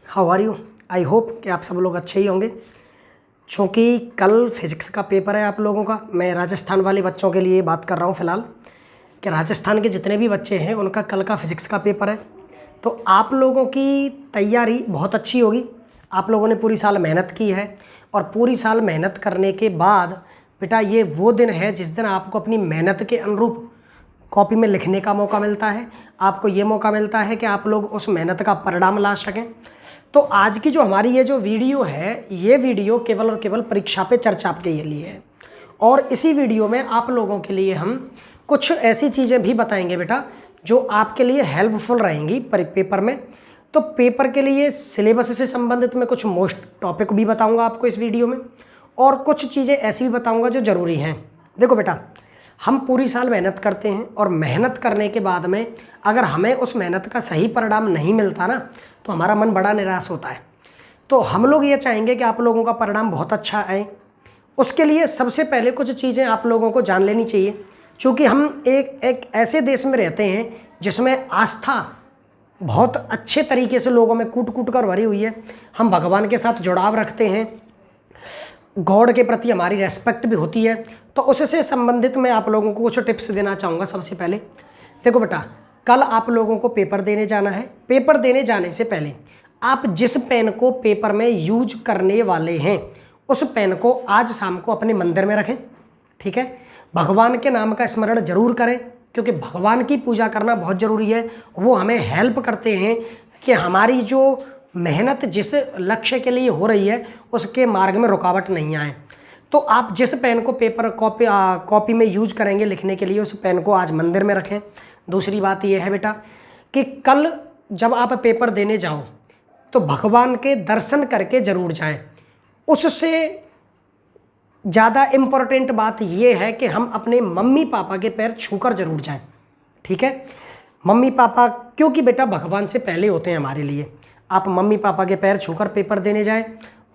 How are you. I hope कि आप सब लोग अच्छे ही होंगे। चूँकि कल फिज़िक्स का पेपर है आप लोगों का, मैं राजस्थान वाले बच्चों के लिए बात कर रहा हूँ फ़िलहाल कि राजस्थान के जितने भी बच्चे हैं उनका कल का फिज़िक्स का पेपर है। तो आप लोगों की तैयारी बहुत अच्छी होगी। आप लोगों ने पूरी साल मेहनत की है और पूरी साल मेहनत करने के बाद बेटा ये वो दिन है जिस दिन आपको अपनी मेहनत के अनुरूप कॉपी में लिखने का मौका मिलता है। आपको ये मौका मिलता है कि आप लोग उस मेहनत का परिणाम ला सकें। तो आज की जो हमारी ये जो वीडियो है, ये वीडियो केवल और केवल परीक्षा पे चर्चा के लिए है। और इसी वीडियो में आप लोगों के लिए हम कुछ ऐसी चीज़ें भी बताएंगे बेटा जो आपके लिए हेल्पफुल रहेंगी पेपर में। तो पेपर के लिए सिलेबस से संबंधित मैं कुछ मोस्ट टॉपिक भी बताऊंगा आपको इस वीडियो में, और कुछ चीज़ें ऐसी भी बताऊंगा जो ज़रूरी हैं। देखो बेटा, हम पूरी साल मेहनत करते हैं और मेहनत करने के बाद में अगर हमें उस मेहनत का सही परिणाम नहीं मिलता ना, तो हमारा मन बड़ा निराश होता है। तो हम लोग ये चाहेंगे कि आप लोगों का परिणाम बहुत अच्छा आए। उसके लिए सबसे पहले कुछ चीज़ें आप लोगों को जान लेनी चाहिए। क्योंकि हम एक ऐसे देश में रहते हैं जिसमें आस्था बहुत अच्छे तरीके से लोगों में कूट कूट कर भरी हुई है। हम भगवान के साथ जुड़ाव रखते हैं, गॉड के प्रति हमारी रेस्पेक्ट भी होती है। तो उससे संबंधित मैं आप लोगों को कुछ टिप्स देना चाहूँगा। सबसे पहले देखो बेटा, कल आप लोगों को पेपर देने जाना है। पेपर देने जाने से पहले आप जिस पेन को पेपर में यूज करने वाले हैं उस पेन को आज शाम को अपने मंदिर में रखें, ठीक है। भगवान के नाम का स्मरण जरूर करें, क्योंकि भगवान की पूजा करना बहुत ज़रूरी है। वो हमें हेल्प करते हैं कि हमारी जो मेहनत जिस लक्ष्य के लिए हो रही है उसके मार्ग में रुकावट नहीं आए। तो आप जिस पेन को पेपर कॉपी में यूज करेंगे लिखने के लिए, उस पेन को आज मंदिर में रखें। दूसरी बात यह है बेटा कि कल जब आप पेपर देने जाओ तो भगवान के दर्शन करके ज़रूर जाएं। उससे ज़्यादा इम्पोर्टेंट बात यह है कि हम अपने मम्मी पापा के पैर छूकर ज़रूर जाएं, ठीक है। मम्मी पापा क्योंकि बेटा भगवान से पहले होते हैं हमारे लिए। आप मम्मी पापा के पैर छूकर पेपर देने जाएं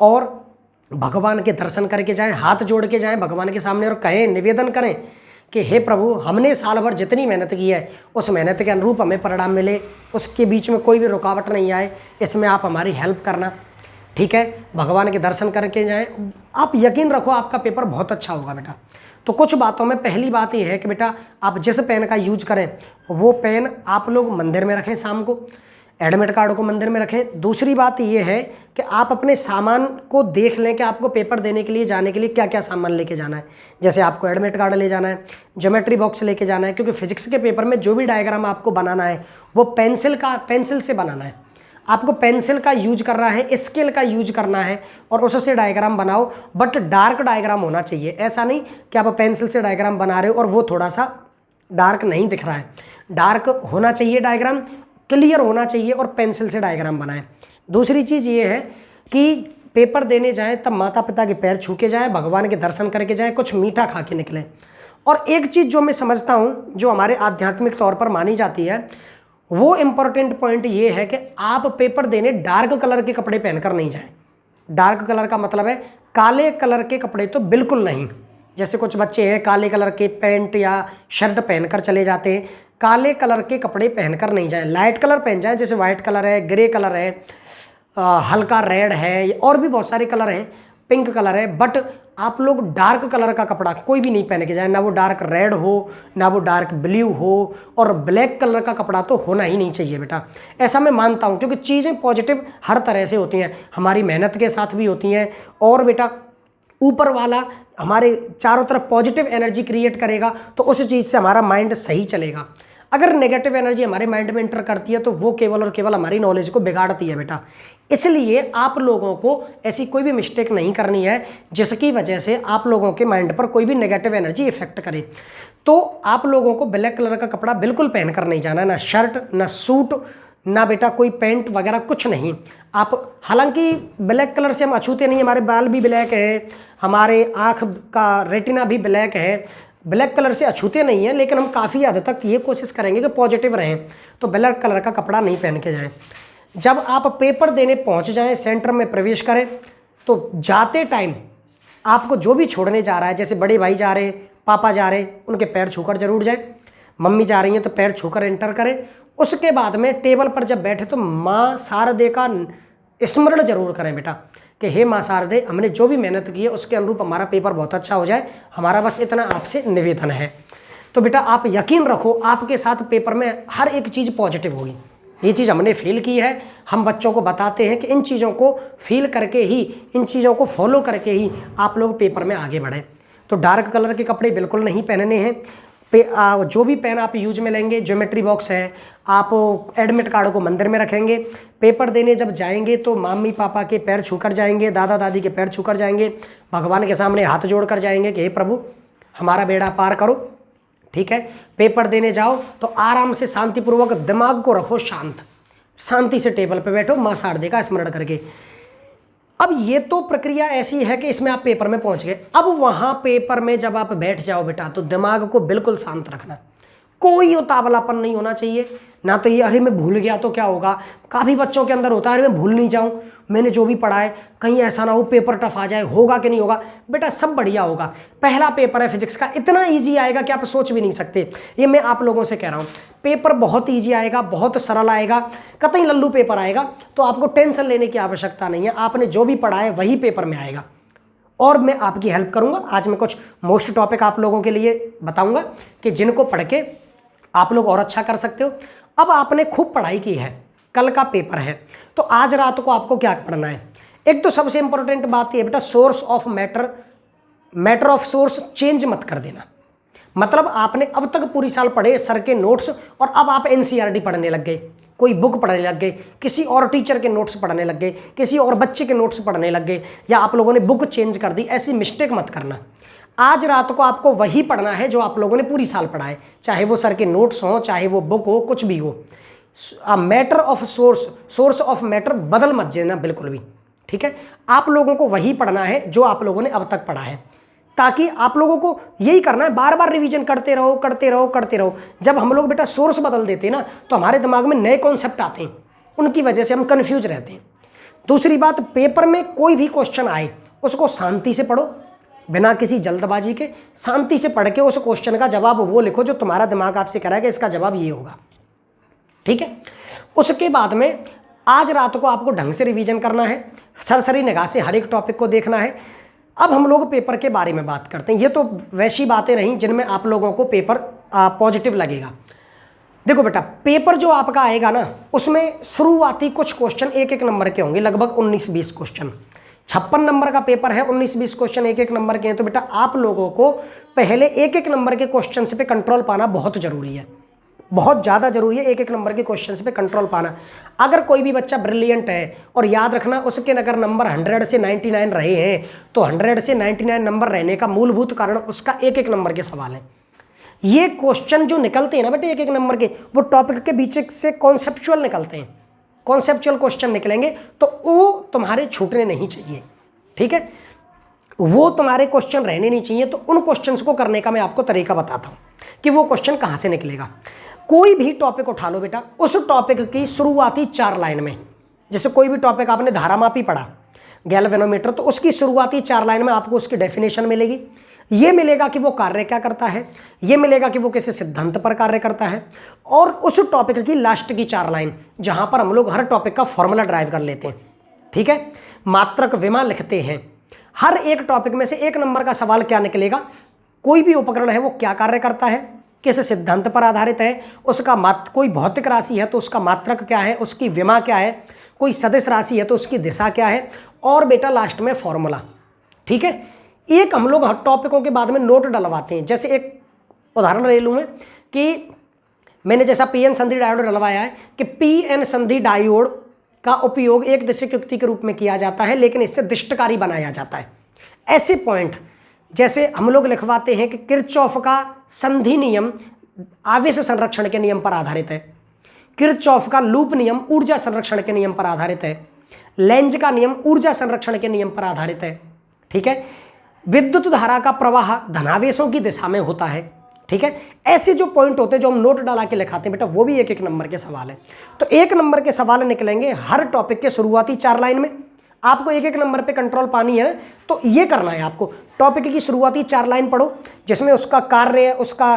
और भगवान के दर्शन करके जाएं, हाथ जोड़ के जाएं भगवान के सामने और कहें, निवेदन करें कि हे प्रभु, हमने साल भर जितनी मेहनत की है उस मेहनत के अनुरूप हमें परिणाम मिले, उसके बीच में कोई भी रुकावट नहीं आए, इसमें आप हमारी हेल्प करना, ठीक है। भगवान के दर्शन करके जाएं। आप यकीन रखो आपका पेपर बहुत अच्छा होगा बेटा। तो कुछ बातों में पहली बात यह है कि बेटा आप जिस पेन का यूज करें वो पेन आप लोग मंदिर में रखें, शाम को एडमिट कार्ड को मंदिर में रखें। दूसरी बात यह है कि आप अपने सामान को देख लें कि आपको पेपर देने के लिए जाने के लिए क्या क्या सामान लेके जाना है। जैसे आपको एडमिट कार्ड ले जाना है, ज्योमेट्री बॉक्स लेके जाना है, क्योंकि फिजिक्स के पेपर में जो भी डायग्राम आपको बनाना है वो पेंसिल से बनाना है। आपको पेंसिल का यूज करना है, स्केल का यूज करना है और उससे डायग्राम बनाओ, बट डार्क डायग्राम होना चाहिए। ऐसा नहीं कि आप पेंसिल से डायग्राम बना रहे हो और वो थोड़ा सा डार्क नहीं दिख रहा है। डार्क होना चाहिए डायग्राम, क्लियर होना चाहिए और पेंसिल से डायग्राम बनाएं। दूसरी चीज़ ये है कि पेपर देने जाएं तब माता पिता के पैर छू के जाएं, भगवान के दर्शन करके जाएं, कुछ मीठा खा के निकलें। और एक चीज़ जो मैं समझता हूँ जो हमारे आध्यात्मिक तौर पर मानी जाती है, वो इम्पोर्टेंट पॉइंट ये है कि आप पेपर देने डार्क कलर के कपड़े पहनकर नहीं जाएं। डार्क कलर का मतलब है काले कलर के कपड़े तो बिल्कुल नहीं। जैसे कुछ बच्चे हैं काले कलर के पैंट या शर्ट पहनकर चले जाते हैं, काले कलर के कपड़े पहनकर नहीं जाएं। लाइट कलर पहन जाएं, जैसे वाइट कलर है, ग्रे कलर है, हल्का रेड है, और भी बहुत सारे कलर हैं, पिंक कलर है। बट आप लोग डार्क कलर का कपड़ा कोई भी नहीं पहन के जाए, ना वो डार्क रेड हो ना वो डार्क ब्लू हो, और ब्लैक कलर का कपड़ा तो होना ही नहीं चाहिए बेटा। ऐसा मैं मानता हूँ, क्योंकि चीज़ें पॉजिटिव हर तरह से होती हैं, हमारी मेहनत के साथ भी होती हैं, और बेटा ऊपर वाला हमारे चारों तरफ पॉजिटिव एनर्जी क्रिएट करेगा तो उस चीज़ से हमारा माइंड सही चलेगा। अगर नेगेटिव एनर्जी हमारे माइंड में एंटर करती है तो वो केवल और केवल हमारी नॉलेज को बिगाड़ती है बेटा। इसलिए आप लोगों को ऐसी कोई भी मिस्टेक नहीं करनी है जिसकी वजह से आप लोगों के माइंड पर कोई भी नेगेटिव एनर्जी इफेक्ट करे। तो आप लोगों को ब्लैक कलर का कपड़ा बिल्कुल पहनकर नहीं जाना, ना शर्ट ना सूट ना बेटा कोई पैंट वगैरह कुछ नहीं। आप हालांकि ब्लैक कलर से हम अछूते नहीं, हमारे बाल भी ब्लैक है, हमारे आँख का रेटिना भी ब्लैक है, ब्लैक कलर से अछूते नहीं है, लेकिन हम काफ़ी हद तक ये कोशिश करेंगे कि पॉजिटिव रहें। तो ब्लैक कलर का कपड़ा नहीं पहन के जाएं। जब आप पेपर देने पहुंच जाएं, सेंटर में प्रवेश करें, तो जाते टाइम आपको जो भी छोड़ने जा रहा है, जैसे बड़े भाई जा रहे हैं, पापा जा रहे हैं, उनके पैर छूकर जरूर जाएं। मम्मी जा रही हैं तो पैर छूकर एंटर करें। उसके बाद में टेबल पर जब बैठे तो माँ शारदे का स्मरण जरूर करें बेटा कि हे माँ शारदे, हमने जो भी मेहनत की है उसके अनुरूप हमारा पेपर बहुत अच्छा हो जाए, हमारा बस इतना आपसे निवेदन है। तो बेटा आप यकीन रखो आपके साथ पेपर में हर एक चीज़ पॉजिटिव होगी। ये चीज़ हमने फील की है, हम बच्चों को बताते हैं कि इन चीज़ों को फील करके ही, इन चीज़ों को फॉलो करके ही आप लोग पेपर में आगे बढ़ें। तो डार्क कलर के कपड़े बिल्कुल नहीं पहनने हैं। जो भी पेन आप यूज में लेंगे, ज्योमेट्री बॉक्स है, आप एडमिट कार्ड को मंदिर में रखेंगे। पेपर देने जब जाएंगे तो मम्मी पापा के पैर छूकर जाएंगे, दादा दादी के पैर छूकर जाएंगे, भगवान के सामने हाथ जोड़कर जाएंगे कि हे प्रभु हमारा बेड़ा पार करो। ठीक है, पेपर देने जाओ तो आराम से शांतिपूर्वक दिमाग को रखो शांत, शांति से टेबल पे बैठो माँ शारदे का स्मरण करके। अब ये तो प्रक्रिया ऐसी है कि इसमें आप पेपर में पहुंच गए। अब वहां पेपर में जब आप बैठ जाओ बेटा तो दिमाग को बिल्कुल शांत रखना, कोई उतावलापन नहीं होना चाहिए। ना तो ये अरे मैं भूल गया तो क्या होगा, काफ़ी बच्चों के अंदर होता है अरे मैं भूल नहीं जाऊं, मैंने जो भी पढ़ा है कहीं ऐसा ना हो पेपर टफ आ जाए, होगा कि नहीं होगा। बेटा सब बढ़िया होगा। पहला पेपर है फिजिक्स का, इतना ईजी आएगा कि आप सोच भी नहीं सकते। ये मैं आप लोगों से कह रहा हूँ, पेपर बहुत ईजी आएगा, बहुत सरल आएगा, कतई लल्लू पेपर आएगा। तो आपको टेंशन लेने की आवश्यकता नहीं है, आपने जो भी पढ़ा है वही पेपर में आएगा और मैं आपकी हेल्प करूँगा। आज मैं कुछ मोस्ट टॉपिक आप लोगों के लिए बताऊँगा कि जिनको पढ़ के आप लोग और अच्छा कर सकते हो। अब आपने खूब पढ़ाई की है, कल का पेपर है, तो आज रात को आपको क्या पढ़ना है। एक तो सबसे इंपॉर्टेंट बात ये बेटा, source of matter of source change मत कर देना। मतलब आपने अब तक पूरी साल पढ़े सर के नोट्स और अब आप एनसीईआरटी पढ़ने लग गए, कोई बुक पढ़ने लग गए, किसी और टीचर के नोट्स पढ़ने लग गए, किसी और बच्चे के नोट्स पढ़ने लग गए, या आप लोगों ने बुक चेंज कर दी। ऐसी मिस्टेक मत करना। आज रात को आपको वही पढ़ना है जो आप लोगों ने पूरी साल पढ़ा है, चाहे वो सर के नोट्स हों, चाहे वो बुक हो, कुछ भी हो। Matter of source of matter बदल मत देना बिल्कुल भी। ठीक है, आप लोगों को वही पढ़ना है जो आप लोगों ने अब तक पढ़ा है, ताकि आप लोगों को यही करना है, बार बार रिवीजन करते रहो करते रहो करते रहो। जब हम लोग बेटा सोर्स बदल देते हैं ना तो हमारे दिमाग में नए कॉन्सेप्ट आते हैं, उनकी वजह से हम कंफ्यूज रहते हैं। दूसरी बात, पेपर में कोई भी क्वेश्चन आए उसको शांति से पढ़ो, बिना किसी जल्दबाजी के शांति से पढ़ के उस क्वेश्चन का जवाब वो लिखो जो तुम्हारा दिमाग आपसे कह रहा है कि इसका जवाब ये होगा। ठीक है, उसके बाद में आज रात को आपको ढंग से रिवीजन करना है, सरसरी निगाह से हर एक टॉपिक को देखना है। अब हम लोग पेपर के बारे में बात करते हैं। ये तो वैसी बातें रहीं जिनमें आप लोगों को पेपर पॉजिटिव लगेगा। देखो बेटा, पेपर जो आपका आएगा ना उसमें शुरुआती कुछ क्वेश्चन एक एक नंबर के होंगे, लगभग 19-20 क्वेश्चन। 56 नंबर का पेपर है, 19-20 क्वेश्चन एक एक नंबर के हैं। तो बेटा आप लोगों को पहले एक एक नंबर के क्वेश्चन पे कंट्रोल पाना बहुत जरूरी है, बहुत ज़्यादा जरूरी है। एक एक नंबर के क्वेश्चन पे कंट्रोल पाना। अगर कोई भी बच्चा ब्रिलियंट है, और याद रखना उसके अगर नंबर 100 से 99 रहे हैं तो 100 से 99 नंबर रहने का मूलभूत कारण उसका एक एक नंबर के सवाल है। ये क्वेश्चन जो निकलते हैं ना बेटे एक एक नंबर के, वो टॉपिक के बीच से कॉन्सेप्चुअल निकलते हैं। कॉन्सेप्चुअल क्वेश्चन निकलेंगे तो वो तुम्हारे छूटने नहीं चाहिए। ठीक है, वो तुम्हारे क्वेश्चन रहने नहीं चाहिए। तो उन क्वेश्चंस को करने का मैं आपको तरीका बताता हूँ कि वो क्वेश्चन कहाँ से निकलेगा। कोई भी टॉपिक उठा लो बेटा, उस टॉपिक की शुरुआती 4 लाइन में, जैसे कोई भी टॉपिक आपने धारामापी पढ़ा, गैल्वेनोमीटर, तो उसकी शुरुआती 4 लाइन में आपको उसकी डेफिनेशन मिलेगी। ये मिलेगा कि वो कार्य क्या करता है, ये मिलेगा कि वो किसी सिद्धांत पर कार्य करता है, और उस टॉपिक की लास्ट की 4 लाइन जहां पर हम लोग हर टॉपिक का फॉर्मूला ड्राइव कर लेते हैं। ठीक है, मात्रक विमा लिखते हैं। हर एक टॉपिक में से 1 नंबर का सवाल क्या निकलेगा, कोई भी उपकरण है वो क्या कार्य करता है, किस सिद्धांत पर आधारित है, उसका कोई भौतिक राशि है तो उसका मात्रक क्या है, उसकी विमा क्या है, कोई सदिश राशि है तो उसकी दिशा क्या है, और बेटा लास्ट में फॉर्मूला। ठीक है, एक हम लोग हर टॉपिकों के बाद में नोट डलवाते हैं। जैसे एक उदाहरण ले लूँ मैं कि मैंने जैसा पीएन संधि डायोड डलवाया है कि पीएन संधि डायोड का उपयोग एक दिशक युक्ति के रूप में किया जाता है, लेकिन इससे दिष्टकारी बनाया जाता है। ऐसे पॉइंट जैसे हम लोग लिखवाते हैं कि किरचॉफ का संधि नियम आवेश संरक्षण के नियम पर आधारित है, किरचॉफ का लूप नियम ऊर्जा संरक्षण के नियम पर आधारित है, लेंज का नियम ऊर्जा संरक्षण के नियम पर आधारित है। ठीक है, विद्युत धारा का प्रवाह धनावेशों की दिशा में होता है। ठीक है, ऐसे जो पॉइंट होते हैं जो हम नोट डाला के लिखाते हैं बेटा, वो भी एक एक नंबर के सवाल है। तो 1 नंबर के सवाल निकलेंगे हर टॉपिक के शुरुआती 4 लाइन में। आपको एक एक नंबर पे कंट्रोल पानी है तो ये करना है, आपको टॉपिक की शुरुआती 4 लाइन पढ़ो जिसमें उसका कार्य, उसका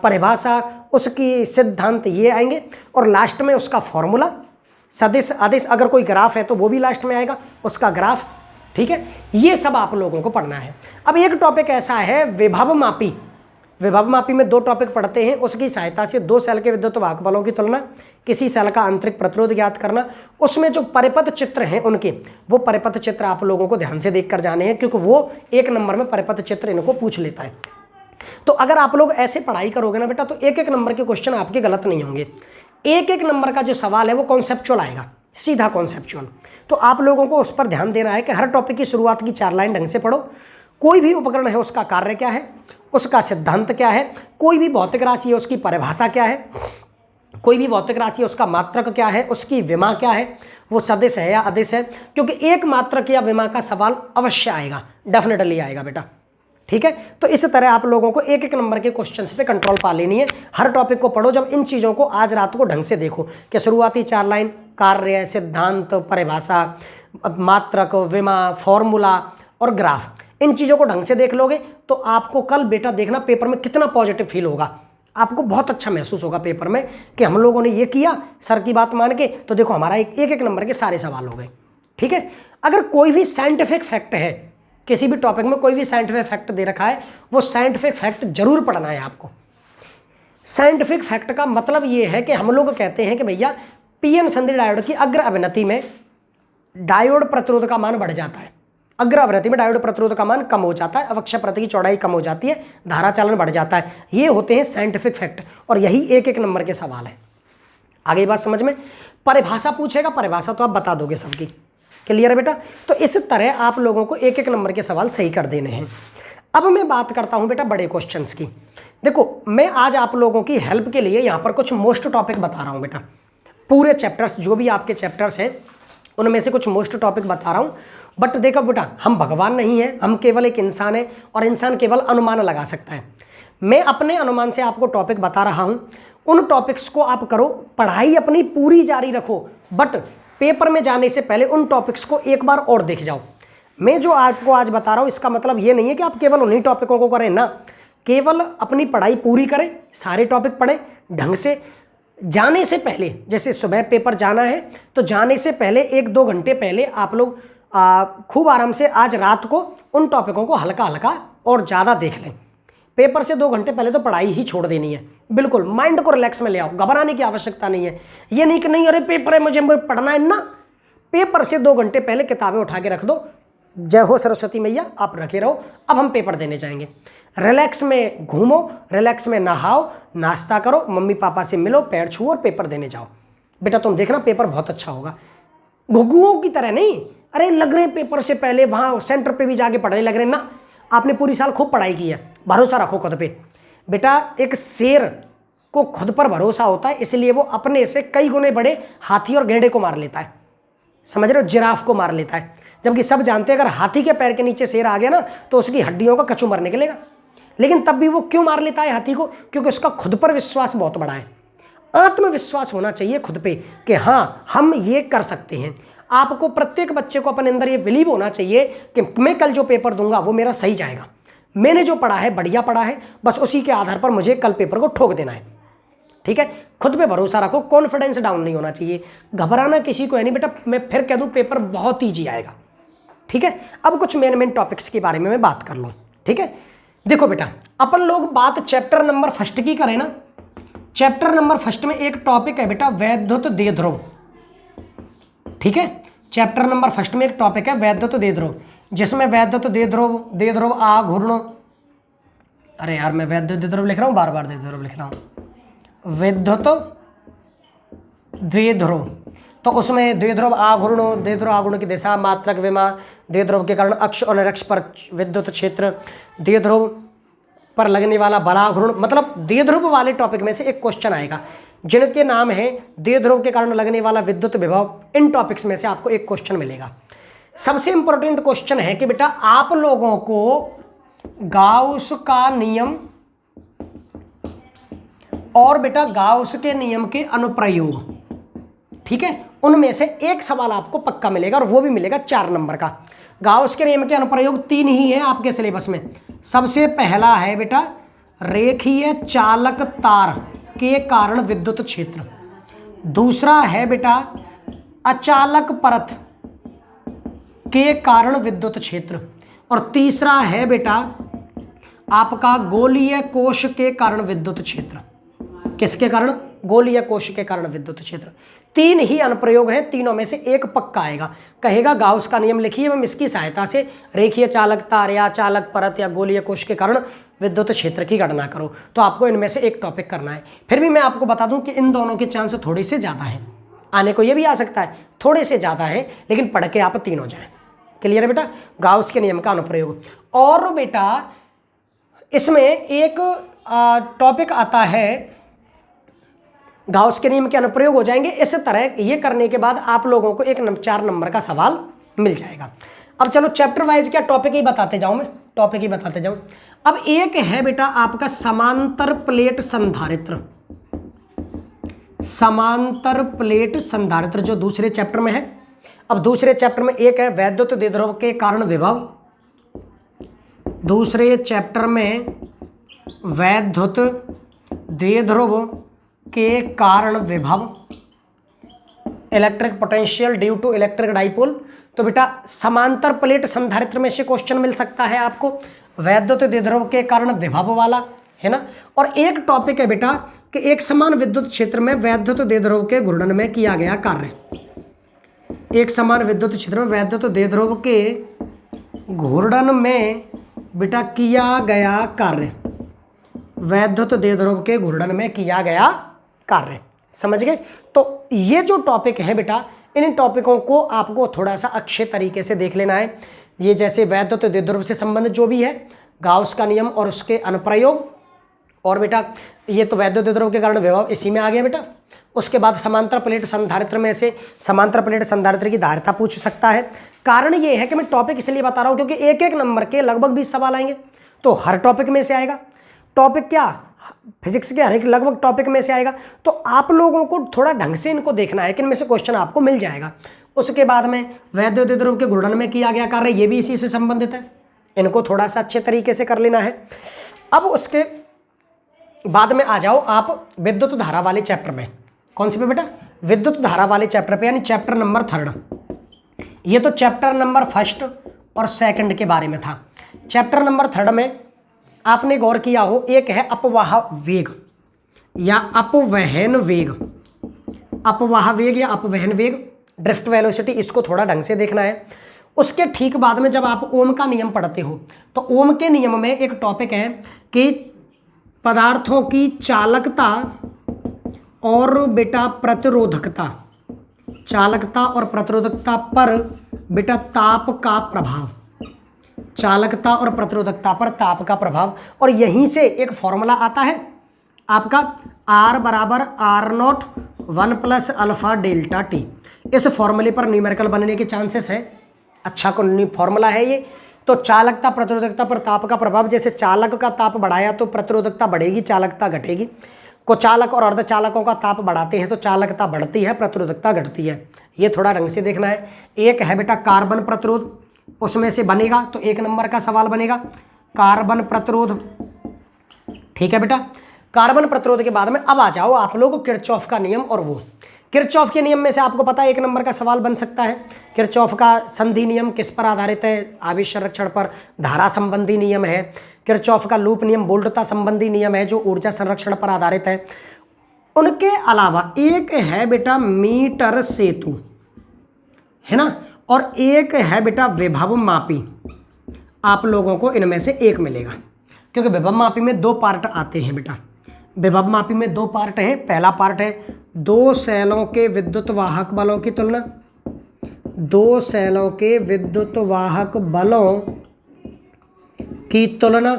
परिभाषा, उसकी सिद्धांत ये आएंगे, और लास्ट में उसका फॉर्मूला, सदिश अदिश अगर कोई ग्राफ है तो वो भी लास्ट में आएगा, उसका ग्राफ। ठीक है, ये सब आप लोगों को पढ़ना है। अब एक टॉपिक ऐसा है विभव मापी। विभव मापी में 2 टॉपिक पढ़ते हैं, उसकी सहायता से 2 सेल के विद्युत वाहक बलों की तुलना, किसी सेल का आंतरिक प्रतिरोध ज्ञात करना। उसमें जो परिपथ चित्र हैं उनके, वो परिपथ चित्र आप लोगों को ध्यान से देख कर जाने हैं, क्योंकि वो 1 नंबर में परिपथ चित्र इनको पूछ लेता है। तो अगर आप लोग ऐसे पढ़ाई करोगे ना बेटा, तो 1-1 नंबर के क्वेश्चन आपके गलत नहीं होंगे। 1-1 नंबर का जो सवाल है वो कॉन्सेप्चुअल आएगा, सीधा कॉन्सेप्चुअल। तो आप लोगों को उस पर ध्यान देना है कि हर टॉपिक की शुरुआत की 4 लाइन ढंग से पढ़ो। कोई भी उपकरण है उसका कार्य क्या है, उसका सिद्धांत क्या है, कोई भी भौतिक राशि है उसकी परिभाषा क्या है, कोई भी भौतिक राशि है उसका मात्रक क्या है, उसकी विमा क्या है, वो सदिश है या अदिश है, क्योंकि एक मात्रक या विमा का सवाल अवश्य आएगा, डेफिनेटली आएगा बेटा। ठीक है, तो इस तरह आप लोगों को 1-1 नंबर के क्वेश्चंस पे कंट्रोल पा लेनी है। हर टॉपिक को पढ़ो। जब इन चीज़ों को आज रात को ढंग से देखो कि शुरुआती 4 लाइन कार्य, सिद्धांत, परिभाषा, मात्रक, विमा, फॉर्मूला और ग्राफ, इन चीज़ों को ढंग से देख लोगे तो आपको कल बेटा देखना पेपर में कितना पॉजिटिव फील होगा। आपको बहुत अच्छा महसूस होगा पेपर में कि हम लोगों ने ये किया सर की बात मान के, तो देखो हमारा 1-1 नंबर के सारे सवाल हो गए। ठीक है, अगर कोई भी साइंटिफिक फैक्ट है, किसी भी टॉपिक में कोई भी साइंटिफिक फैक्ट दे रखा है, वो साइंटिफिक फैक्ट जरूर पढ़ना है आपको। साइंटिफिक फैक्ट का मतलब ये है कि हम लोग कहते हैं कि भैया पीएन संधि डायोड की अग्र अवनति में डायोड प्रतिरोध का मान बढ़ जाता है, अग्र अवनति में डायोड प्रतिरोध का मान कम हो जाता है, अवक्षय प्रति की चौड़ाई कम हो जाती है, धारा चालन बढ़ जाता है। ये होते हैं साइंटिफिक फैक्ट, और यही 1-1 नंबर के सवाल है। आगे बात समझ में। परिभाषा पूछेगा, परिभाषा तो आप बता दोगे सबकी, क्लियर है बेटा। तो इस तरह आप लोगों को 1-1 नंबर के सवाल सही कर देने हैं। अब मैं बात करता हूं बेटा बड़े क्वेश्चंस की। देखो मैं आज आप लोगों की हेल्प के लिए यहां पर कुछ मोस्ट टॉपिक बता रहा हूं बेटा। पूरे चैप्टर्स, जो भी आपके चैप्टर्स हैं उनमें से कुछ मोस्ट टॉपिक बता रहा हूं। बट देखो बेटा, हम भगवान नहीं हैं, हम केवल एक इंसान है, और इंसान केवल अनुमान लगा सकता है। मैं अपने अनुमान से आपको टॉपिक बता रहा हूं, उन टॉपिक्स को आप करो, पढ़ाई अपनी पूरी जारी रखो, बट पेपर में जाने से पहले उन टॉपिक्स को एक बार और देख जाओ। मैं जो आपको आज बता रहा हूँ इसका मतलब ये नहीं है कि आप केवल उन्हीं टॉपिकों को करें ना, केवल अपनी पढ़ाई पूरी करें, सारे टॉपिक पढ़ें ढंग से। जाने से पहले, जैसे सुबह पेपर जाना है तो जाने से पहले 1-2 घंटे पहले आप लोग खूब आराम से आज रात को उन टॉपिकों को हल्का हल्का और ज़्यादा देख लें। पेपर से 2 घंटे पहले तो पढ़ाई ही छोड़ देनी है, बिल्कुल माइंड को रिलैक्स में ले आओ, घबराने की आवश्यकता नहीं है। ये नहीं कि नहीं अरे पेपर है मुझे पढ़ना है ना, पेपर से 2 घंटे पहले किताबें उठा के रख दो, जय हो सरस्वती मैया, आप रखे रहो, अब हम पेपर देने जाएंगे। रिलैक्स में घूमो, रिलैक्स में नहाओ, नाश्ता करो, मम्मी पापा से मिलो, पैर छुओ और पेपर देने जाओ। बेटा तुम देखना पेपर बहुत अच्छा होगा, घुघुओं की तरह नहीं, अरे लग रहे पेपर से पहले वहाँ सेंटर पे भी जाके पढ़ने लग रहे ना। आपने पूरी साल खूब पढ़ाई की है, भरोसा रखो खुद पे। बेटा एक शेर को खुद पर भरोसा होता है, इसलिए वो अपने से कई गुने बड़े हाथी और गेंडे को मार लेता है, समझ रहे हो, जिराफ को मार लेता है। जबकि सब जानते हैं अगर हाथी के पैर के नीचे शेर आ गया ना तो उसकी हड्डियों का कचूमर निकलेगा, लेकिन तब भी वो क्यों मार लेता है हाथी को? क्योंकि उसका खुद पर विश्वास बहुत बड़ा है। आत्मविश्वास होना चाहिए खुद पे कि हाँ हम ये कर सकते हैं। आपको प्रत्येक बच्चे को अपने अंदर ये बिलीव होना चाहिए कि मैं कल जो पेपर दूंगा वो मेरा सही जाएगा, मैंने जो पढ़ा है बढ़िया पढ़ा है, बस उसी के आधार पर मुझे कल पेपर को ठोक देना है। ठीक है, खुद पे भरोसा रखो, कॉन्फिडेंस डाउन नहीं होना चाहिए, घबराना किसी को है नहीं। बेटा मैं फिर कह दूं पेपर बहुत ईजी आएगा। ठीक है, अब कुछ मेन टॉपिक्स के बारे में मैं बात कर लूँ। ठीक है, देखो बेटा अपन लोग बात चैप्टर नंबर 1 की करें ना, चैप्टर नंबर 1 में एक टॉपिक है बेटा वैद्युत द्विध्रुव। ठीक है, चैप्टर नंबर 1 में एक टॉपिक है वैद्युत द्विध्रुव, जिसमें वैद्युत द्विध्रुव आघूर्ण, अरे यार मैं वैद्युत द्विध्रुव लिख रहा हूँ, बार बार द्विध्रुव लिख रहा हूँ, विद्युत द्विध्रुव। तो उसमें द्विध्रुव आघूर्ण की दिशा, मात्रक, विमा, द्विध्रुव के कारण अक्ष और निरक्ष पर विद्युत क्षेत्र, द्विध्रुव पर लगने वाला बलाघूर्ण, मतलब द्विध्रुव वाले टॉपिक में से एक क्वेश्चन आएगा जिनके नाम है द्विध्रुव के कारण लगने वाला विद्युत विभव। इन टॉपिक्स में से आपको एक क्वेश्चन मिलेगा। सबसे इंपॉर्टेंट क्वेश्चन है कि बेटा आप लोगों को गाउस का नियम और बेटा गाउस के नियम के अनुप्रयोग, ठीक है, उनमें से एक सवाल आपको पक्का मिलेगा और वो भी मिलेगा 4 नंबर का। गाउस के नियम के अनुप्रयोग 3 ही है आपके सिलेबस में। सबसे पहला है बेटा रेखीय चालक तार के कारण विद्युत क्षेत्र, दूसरा है बेटा अचालक परत के कारण विद्युत क्षेत्र, और तीसरा है बेटा आपका गोलीय कोश के कारण विद्युत क्षेत्र। किसके कारण? गोलीय कोश के कारण विद्युत क्षेत्र। तीन ही अनुप्रयोग हैं, तीनों में से एक पक्का आएगा। कहेगा गाउस का नियम लिखिए एवं इसकी सहायता से रेखीय चालक तार या चालक परत या गोलीय कोश के कारण विद्युत क्षेत्र की गणना करो। तो आपको इनमें से एक टॉपिक करना है। फिर भी मैं आपको बता दूं कि इन दोनों के चांस थोड़े से ज़्यादा हैं, आने को ये भी आ सकता है, थोड़े से ज़्यादा है, लेकिन पढ़ के आप तीनों जाएं। क्लियर है बेटा? गाउस के नियम का अनुप्रयोग। और बेटा इसमें एक टॉपिक आता है, गाउस के नियम के अनुप्रयोग हो जाएंगे। इस तरह ये करने के बाद आप लोगों को एक 4 नंबर का सवाल मिल जाएगा। अब चलो चैप्टर वाइज क्या टॉपिक ही बताते जाऊं, मैं टॉपिक ही बताते जाऊं। अब एक है बेटा आपका समांतर प्लेट संधारित्र, समांतर प्लेट संधारित्र जो दूसरे चैप्टर में है। अब दूसरे चैप्टर में एक है वैद्युत द्विध्रुव के कारण विभव, दूसरे चैप्टर में वैद्युत द्विध्रुव के कारण विभव, electric potential due to electric dipole. तो बेटा समांतर प्लेट संधारित्र में से क्वेश्चन मिल सकता है आपको, वैद्युत द्विध्रुव के कारण विभव वाला, है ना। और एक टॉपिक है बेटा कि एक समान विद्युत क्षेत्र में वैद्युत द्विध्रुव के घूर्णन में किया गया कार्य, एक समान विद्युत क्षेत्र में वैद्युत द्विध्रुव के घूर्णन में बेटा किया गया कार्य, वैद्युत द्विध्रुव के घूर्णन में किया गया कार्य। समझ गए? तो ये जो टॉपिक है बेटा, इन टॉपिकों को आपको थोड़ा सा अच्छे तरीके से देख लेना है। ये जैसे वैद्युत द्विध्रुव से संबंधित जो भी है, गाउस का नियम और उसके अनुप्रयोग, और बेटा ये तो वैद्युत द्विध्रुव के कारण विभव इसी में आ गया बेटा। उसके बाद समांतर प्लेट संधारित्र में से समांतर प्लेट संधारित्र की धारिता पूछ सकता है। कारण ये है कि मैं टॉपिक इसलिए बता रहा हूँ क्योंकि एक एक नंबर के लगभग 20 सवाल आएंगे, तो हर टॉपिक में से आएगा। टॉपिक क्या? फिजिक्स के हर एक लगभग टॉपिक में से आएगा। तो आप लोगों को थोड़ा ढंग से इनको देखना है कि इनमें से क्वेश्चन आपको मिल जाएगा। उसके बाद में वैद्युत द्विध्रुव के घूर्णन में किया गया कार्य, ये भी इसी से संबंधित है, इनको थोड़ा सा अच्छे तरीके से कर लेना है। अब उसके बाद में आ जाओ आप विद्युत धारा वाले चैप्टर में। कौन से पे बेटा? विद्युत धारा वाले चैप्टर पे, यानी चैप्टर नंबर 3। ये तो चैप्टर नंबर 1 और 2 के बारे में था। चैप्टर नंबर 3 में आपने गौर किया हो, एक है अपवाह वेग या अपवहन वेग, अपवाह वेग या अपवहन वेग, ड्रिफ्ट वेलोसिटी, इसको थोड़ा ढंग से देखना है। उसके ठीक बाद में जब आप ओम का नियम पढ़ते हो तो ओम के नियम में एक टॉपिक है कि पदार्थों की चालकता और बेटा प्रतिरोधकता, चालकता और प्रतिरोधकता पर बेटा ताप का प्रभाव, चालकता और प्रतिरोधकता पर ताप का प्रभाव। और यहीं से एक फॉर्मूला आता है आपका R बराबर R0 1 + अल्फा डेल्टा टी। इस फॉर्मूले पर न्यूमेरिकल बनने के चांसेस है। अच्छा फॉर्मूला है ये। तो चालकता प्रतिरोधकता पर ताप का प्रभाव, जैसे चालक का ताप बढ़ाया तो प्रतिरोधकता बढ़ेगी, चालकता घटेगी। को चालक और अर्धचालकों का ताप बढ़ाते हैं तो चालकता बढ़ती है, प्रतिरोधकता घटती है। ये थोड़ा ढंग से देखना है। एक है बेटा कार्बन प्रतिरोध, उसमें से बनेगा तो 1 नंबर का सवाल बनेगा कार्बन प्रतिरोध। ठीक है बेटा। कार्बन प्रतिरोध के बाद में अब आ जाओ आप लोग किरचॉफ का नियम, और वो किरचॉफ के नियम में से आपको पता है 1 नंबर का सवाल बन सकता है। किरचॉफ का संधि नियम किस पर आधारित है? आवेश संरक्षण पर, धारा संबंधी नियम है। किरचॉफ का लूप नियम वोल्टता संबंधी नियम है जो ऊर्जा संरक्षण पर आधारित है। उनके अलावा एक है बेटा मीटर सेतु, है ना, और एक है बेटा विभव मापी। आप लोगों को इनमें से एक मिलेगा क्योंकि विभव मापी में 2 पार्ट आते हैं बेटा। विभव मापी में 2 पार्ट है। पहला पार्ट है 2 सेलों के विद्युत वाहक बलों की तुलना, 2 सेलों के विद्युत वाहक बलों की तुलना।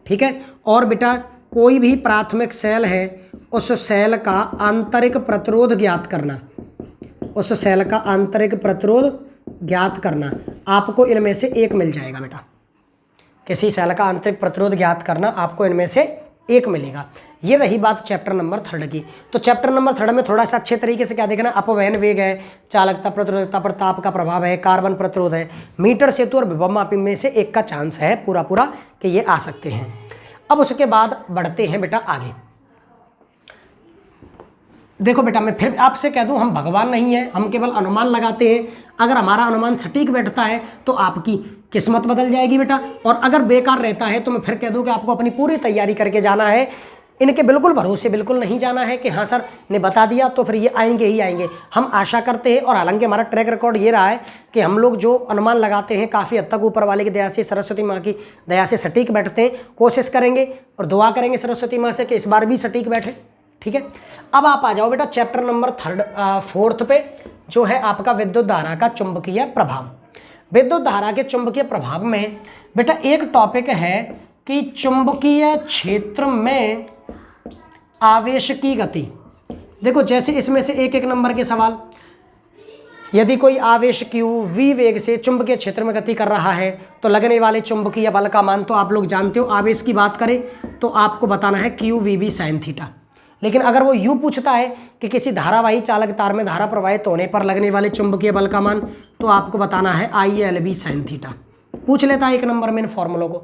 ठीक है। और बेटा कोई भी प्राथमिक सेल है उस सेल का आंतरिक प्रतिरोध ज्ञात करना, उस सेल का आंतरिक प्रतिरोध ज्ञात करना। आपको इनमें से एक मिल जाएगा बेटा। किसी सेल का आंतरिक प्रतिरोध ज्ञात करना, आपको इनमें से एक मिलेगा। ये रही बात चैप्टर नंबर 3 की। तो चैप्टर नंबर 3 में थोड़ा सा अच्छे तरीके से क्या देखना, अपवहन वेग है, चालकता प्रतिरोधकता पर ताप का प्रभाव है, कार्बन प्रतिरोध है, मीटर सेतु और विभव मापी में से एक का चांस है पूरा कि ये आ सकते हैं। अब उसके बाद बढ़ते हैं बेटा आगे। देखो बेटा, मैं फिर आपसे कह दूं, हम भगवान नहीं है, हम केवल अनुमान लगाते हैं। अगर हमारा अनुमान सटीक बैठता है तो आपकी किस्मत बदल जाएगी बेटा, और अगर बेकार रहता है तो मैं फिर कह दूं कि आपको अपनी पूरी तैयारी करके जाना है। इनके बिल्कुल भरोसे बिल्कुल नहीं जाना है कि हाँ सर ने बता दिया तो फिर ये आएंगे ही आएंगे। हम आशा करते हैं, और हालांकि हमारा ट्रैक रिकॉर्ड ये रहा है कि हम लोग जो अनुमान लगाते हैं काफ़ी हद तक ऊपर वाले की दया से, सरस्वती माँ की दया से सटीक बैठते हैं। कोशिश करेंगे और दुआ करेंगे सरस्वती माँ से कि इस बार भी सटीक बैठे। ठीक है, अब आप आ जाओ बेटा चैप्टर नंबर 4 पे, जो है आपका विद्युत धारा का चुंबकीय प्रभाव। विद्युत धारा के चुंबकीय प्रभाव में बेटा एक टॉपिक है कि चुंबकीय क्षेत्र में आवेश की गति। देखो जैसे इसमें से एक एक नंबर के सवाल, यदि कोई आवेश Q v वेग से चुंबकीय क्षेत्र में गति कर रहा है तो लगने वाले चुंबकीय बल का मान तो आप लोग जानते हो। आवेश की बात करें तो आपको बताना है QVB sin थीटा। लेकिन अगर वो यूँ पूछता है कि किसी धारावाही चालक तार में धारा प्रवाहित होने पर लगने वाले चुंबकीय बल का मान, तो आपको बताना है ILB sin थीटा। पूछ लेता है एक नंबर में इन फॉर्मूलों को।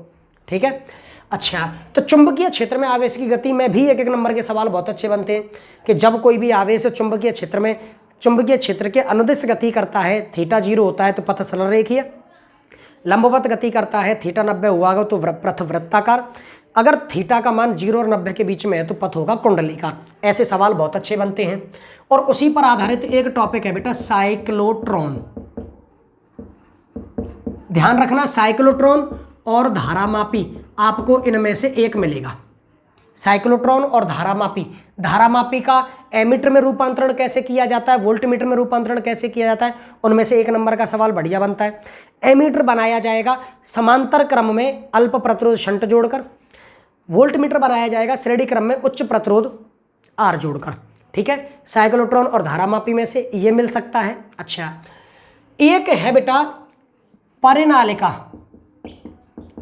ठीक है, अच्छा, तो चुंबकीय क्षेत्र में आवेश की गति में भी एक एक नंबर के सवाल बहुत अच्छे बनते हैं कि जब कोई भी आवेश चुंबकीय क्षेत्र में चुंबकीय क्षेत्र के अनुदिश गति करता है, थीटा 0 होता है तो पथ सरल रेखीय, लंबवत गति करता है, थीटा 90 हुआ तो पथ वृत्ताकार, अगर थीटा का मान 0 और 90 के बीच में है तो पथ होगा कुंडलीकार। ऐसे सवाल बहुत अच्छे बनते हैं। और उसी पर आधारित एक टॉपिक है बेटा साइक्लोट्रॉन। ध्यान रखना, साइक्लोट्रॉन और धारामापी, आपको इनमें से एक मिलेगा। साइक्लोट्रॉन और धारामापी। धारामापी का एमीटर में रूपांतरण कैसे किया जाता है, वोल्टमीटर में रूपांतरण कैसे किया जाता है, उनमें से एक नंबर का सवाल बढ़िया बनता है। एमीटर बनाया जाएगा समांतर क्रम में अल्प प्रतिरोध शंट जोड़कर, वोल्टमीटर बनाया जाएगा श्रेणी क्रम में उच्च प्रतिरोध आर जोड़कर। ठीक है, साइक्लोट्रॉन और धारामापी में से ये मिल सकता है। अच्छा, एक है बेटा परिनालिका।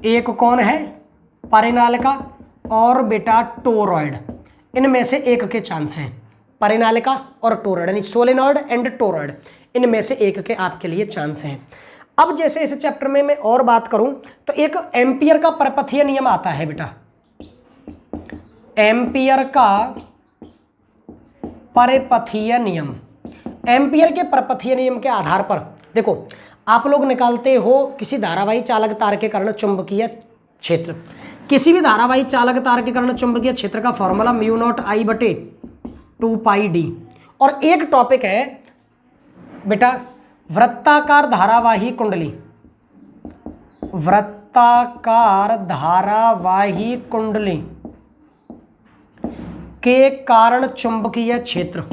एक कौन है, परिनालिका और बेटा टोरॉइड। इनमें से एक के चांस हैं, परिनालिका और टोरॉइड, यानी सोलेनॉइड एंड टोरॉइड, इनमें से एक के आपके लिए चांस हैं। अब जैसे इस चैप्टर में मैं और बात करूं तो एक एम्पियर का परपथीय नियम आता है बेटा। एम्पियर का परपथीय नियम। एम्पियर के परपथीय नियम के आधार पर देखो आप लोग निकालते हो किसी धारावाही चालक तार के कारण चुंबकीय क्षेत्र। किसी भी धारावाही चालक तार के कारण चुंबकीय क्षेत्र का फॉर्मूला μ0I/2πd। और एक टॉपिक है बेटा वृत्ताकार धारावाही कुंडली। वृत्ताकार धारावाही कुंडली के कारण चुंबकीय क्षेत्र।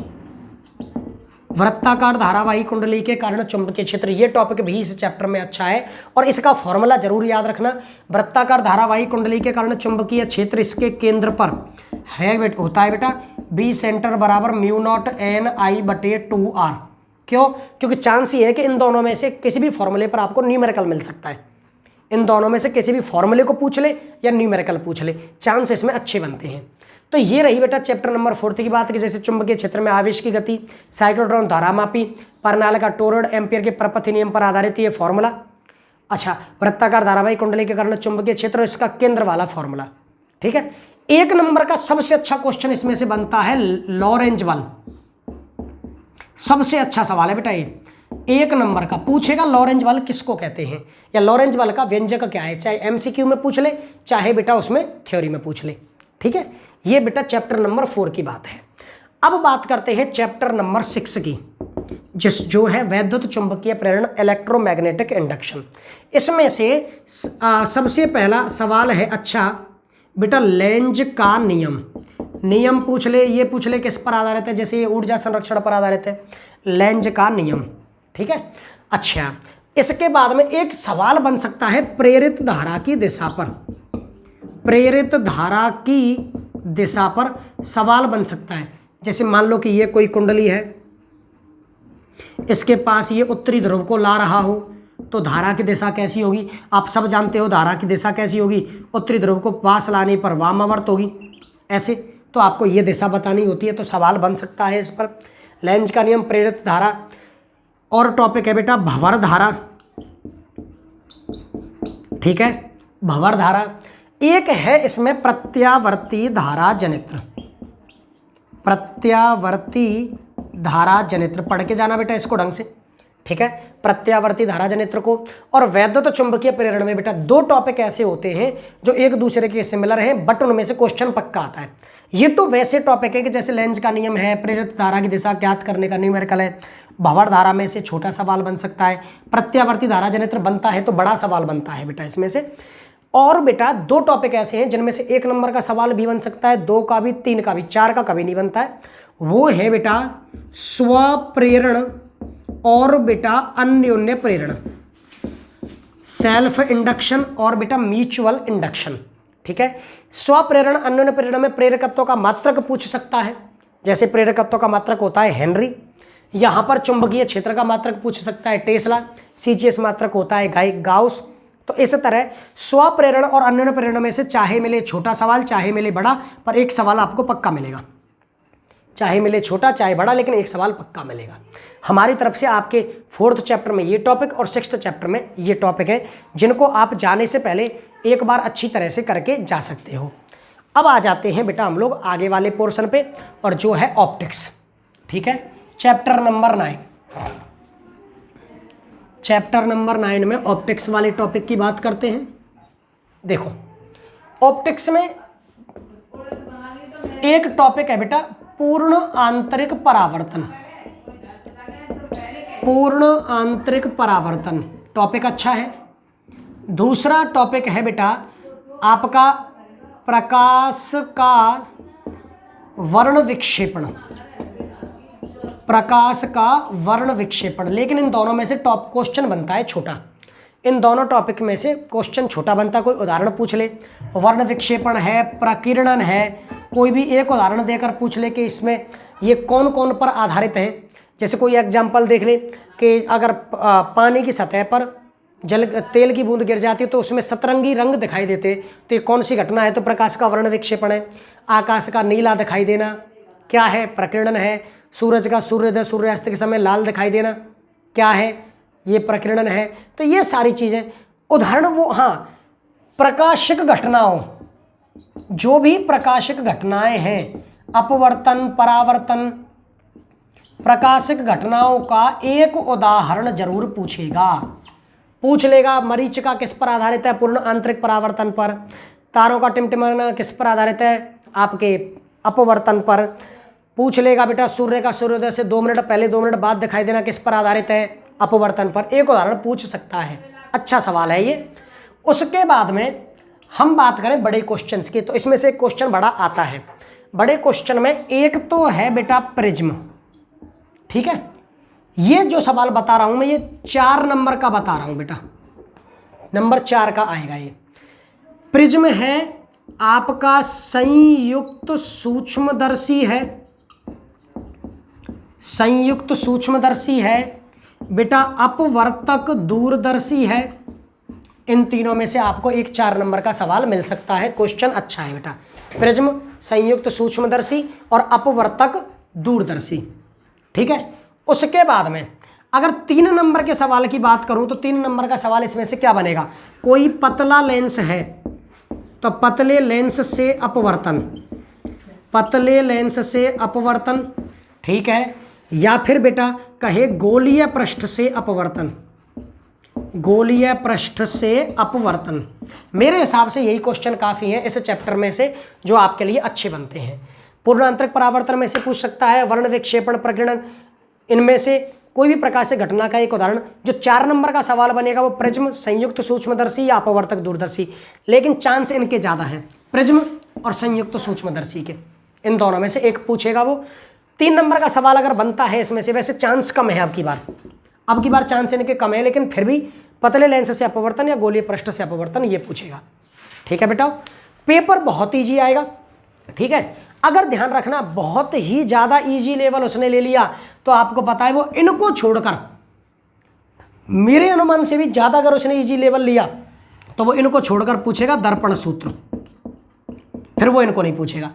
वृत्ताकार धारावाही कुंडली के कारण चुंबकीय क्षेत्र, ये टॉपिक भी इस चैप्टर में अच्छा है और इसका फॉर्मूला जरूर याद रखना। वृत्ताकार धारावाही कुंडली के कारण चुंबकीय क्षेत्र इसके केंद्र पर है होता है बेटा बी सेंटर बराबर μ0NI/2R। क्यों? क्योंकि चांस ये है कि इन दोनों में से किसी भी फॉर्मूले पर आपको न्यूमेरिकल मिल सकता है। इन दोनों में से किसी भी फॉर्मूले को पूछ ले या न्यूमेरिकल पूछ ले, चांस इसमें अच्छे बनते हैं। तो ये रही बेटा चैप्टर नंबर 4 की बात कि जैसे चुंबकीय क्षेत्र में आवेश की गति, साइक्लोट्रॉन धारामापी, परिनालिका टोरॉइड, एम्पियर के परपथीय नियम पर आधारित ये फॉर्मूला। अच्छा, वृत्ताकार धारावाही कुंडली के कारण चुंबकीय क्षेत्र, इसका केंद्र वाला फॉर्मूला। ठीक है, एक नंबर का सबसे अच्छा क्वेश्चन इसमें से बनता है लॉरेंज बल। सबसे अच्छा सवाल है बेटा ये, एक नंबर का पूछेगा लॉरेंज बल किसको कहते हैं या लॉरेंज बल का व्यंजक क्या है, चाहे एमसीक्यू में पूछ ले चाहे बेटा उसमें थ्योरी में पूछ ले। ठीक है, ये बेटा चैप्टर नंबर 4 की बात है। अब बात करते हैं चैप्टर नंबर 6 की, जो है वैद्युत चुंबकीय प्रेरण, इलेक्ट्रोमैग्नेटिक इंडक्शन। इसमें से सबसे पहला सवाल है अच्छा बेटा लेंज का नियम। नियम पूछ ले, ये पूछ ले किस पर आधारित है, जैसे ये ऊर्जा संरक्षण पर आधारित है, लेंज का नियम। ठीक है, अच्छा इसके बाद में एक सवाल बन सकता है प्रेरित धारा की दिशा पर। प्रेरित धारा की दिशा पर सवाल बन सकता है। जैसे मान लो कि ये कोई कुंडली है, इसके पास ये उत्तरी ध्रुव को ला रहा हो तो धारा की दिशा कैसी होगी, आप सब जानते हो धारा की दिशा कैसी होगी, उत्तरी ध्रुव को पास लाने पर वामावर्त होगी। ऐसे तो आपको ये दिशा बतानी होती है, तो सवाल बन सकता है इस पर। लेंज का नियम, प्रेरित धारा। और टॉपिक है बेटा भंवर धारा। ठीक है, भंवर धारा। एक है इसमें प्रत्यावर्ती धारा जनित्र। प्रत्यावर्ती धारा जनित्र, पढ़ के जाना बेटा इसको ढंग से, ठीक है। प्रत्यावर्ती धारा जनित्र को और वैद्युत चुंबकीय प्रेरण में बेटा दो टॉपिक ऐसे होते हैं जो एक दूसरे के सिमिलर हैं, बट उनमें से क्वेश्चन पक्का आता है। ये तो वैसे टॉपिक है कि जैसे लेंज का नियम है, प्रेरित धारा की दिशा ज्ञात करने का न्यूमेरिकल है, भंवर धारा में से छोटा सवाल बन सकता है, प्रत्यावर्ती धारा जनित्र बनता है तो बड़ा सवाल बनता है बेटा इसमें से। और बेटा दो टॉपिक ऐसे हैं जिनमें से 1 नंबर का सवाल भी बन सकता है, 2 का भी, 3 का भी, 4 का कभी नहीं बनता है। वो है बेटा स्वप्रेरण और बेटा अन्योन्य प्रेरण, सेल्फ इंडक्शन और बेटा म्यूचुअल इंडक्शन, ठीक है। स्वप्रेरण अन्योन्य प्रेरण में प्रेरकत्व का मात्रक पूछ सकता है, जैसे प्रेरकत्व का मात्रक होता है हेनरी। यहाँ पर चुंबकीय क्षेत्र का मात्रक पूछ सकता है टेस्ला। सीजीएस मात्रक होता है गाउस। तो इस तरह स्वप्रेरण और अन्योन्य प्रेरण में से चाहे मिले छोटा सवाल चाहे मिले बड़ा, पर एक सवाल आपको पक्का मिलेगा, चाहे मिले छोटा चाहे बड़ा, लेकिन एक सवाल पक्का मिलेगा। हमारी तरफ से आपके 4th चैप्टर में ये टॉपिक और 6th चैप्टर में ये टॉपिक है जिनको आप जाने से पहले एक बार अच्छी तरह से करके जा सकते हो। अब आ जाते हैं बेटा हम लोग आगे वाले पोर्शन पे, और जो है ऑप्टिक्स, ठीक है। चैप्टर नंबर 9, चैप्टर नंबर 9 में ऑप्टिक्स वाले टॉपिक की बात करते हैं। देखो ऑप्टिक्स में एक टॉपिक है बेटा पूर्ण आंतरिक परावर्तन, पूर्ण आंतरिक परावर्तन टॉपिक अच्छा है। दूसरा टॉपिक है बेटा आपका प्रकाश का वर्ण विक्षेपण, प्रकाश का वर्ण विक्षेपण। लेकिन इन दोनों में से टॉप क्वेश्चन बनता है छोटा, इन दोनों टॉपिक में से क्वेश्चन छोटा बनता है। कोई उदाहरण पूछ ले, वर्ण विक्षेपण है, प्रकीर्णन है, कोई भी एक उदाहरण देकर पूछ ले कि इसमें ये कौन कौन पर आधारित है। जैसे कोई एग्जाम्पल देख ले कि अगर पानी की सतह पर तेल की बूंद गिर जाती है तो उसमें सतरंगी रंग दिखाई देते, तो ये कौन सी घटना है? तो प्रकाश का वर्ण विक्षेपण है। आकाश का नीला दिखाई देना क्या है? प्रकीर्णन है। सूरज का सूर्योदय सूर्यास्त के समय लाल दिखाई देना क्या है? ये प्रकीर्णन है। तो ये सारी चीज़ें उदाहरण वो, हाँ, प्रकाशिक घटनाओं, जो भी प्रकाशिक घटनाएं हैं, अपवर्तन, परावर्तन, प्रकाशिक घटनाओं का एक उदाहरण जरूर पूछ लेगा। मरीचिका किस पर आधारित है? पूर्ण आंतरिक परावर्तन पर। तारों का टिमटिमाना किस पर आधारित है? आपके अपवर्तन पर। पूछ लेगा बेटा सूर्य का सूर्योदय से 2 मिनट पहले 2 मिनट बाद दिखाई देना किस पर आधारित है? अपवर्तन पर। एक उदाहरण पूछ सकता है। अच्छा सवाल है ये। उसके बाद में हम बात करें बड़े क्वेश्चंस की, तो इसमें से एक क्वेश्चन बड़ा आता है। बड़े क्वेश्चन में एक तो है बेटा प्रिज्म, ठीक है। ये जो सवाल बता रहा हूं मैं, ये 4 नंबर का बता रहा हूं बेटा, नंबर 4 का आएगा ये। प्रिज्म है आपका संयुक्त सूक्ष्मदर्शी है, संयुक्त सूक्ष्मदर्शी है बेटा, अपवर्तक दूरदर्शी है। इन तीनों में से आपको एक 4 नंबर का सवाल मिल सकता है। क्वेश्चन अच्छा है बेटा। प्रिज्म, संयुक्त सूक्ष्मदर्शी और अपवर्तक दूरदर्शी, ठीक है। उसके बाद में अगर 3 नंबर के सवाल की बात करूं तो 3 नंबर का सवाल इसमें से क्या बनेगा? कोई पतला लेंस है तो पतले लेंस से अपवर्तन, पतले लेंस से अपवर्तन, ठीक है। या फिर बेटा कहे गोलीय पृष्ठ से अपवर्तन, गोलीय पृष्ठ से अपवर्तन। मेरे हिसाब से यही क्वेश्चन काफ़ी है इस चैप्टर में से जो आपके लिए अच्छे बनते हैं। पूर्ण आंतरिक परावर्तन में से पूछ सकता है, वर्ण विक्षेपण, प्रकीर्णन, इनमें से कोई भी प्रकाश से घटना का एक उदाहरण। जो 4 नंबर का सवाल बनेगा वो प्रिज्म, संयुक्त सूक्ष्मदर्शी या अपवर्तक दूरदर्शी, लेकिन चांस इनके ज़्यादा हैं, प्रिज्म और संयुक्त सूक्ष्मदर्शी के। इन दोनों में से एक पूछेगा वो। 3 नंबर का सवाल अगर बनता है इसमें से, वैसे चांस कम है अब की बार चांस इनके कम है, लेकिन फिर भी पतले लेंस से अपवर्तन या गोलीय पृष्ठ से अपवर्तन ये पूछेगा, ठीक है बेटा। पेपर बहुत ईजी आएगा, ठीक है। अगर ध्यान रखना बहुत ही ज़्यादा इजी लेवल उसने ले लिया तो आपको पता है वो इनको छोड़कर, मेरे अनुमान से भी ज़्यादा अगर उसने इजी लेवल लिया तो वो इनको छोड़कर पूछेगा दर्पण सूत्र, फिर वो इनको नहीं पूछेगा।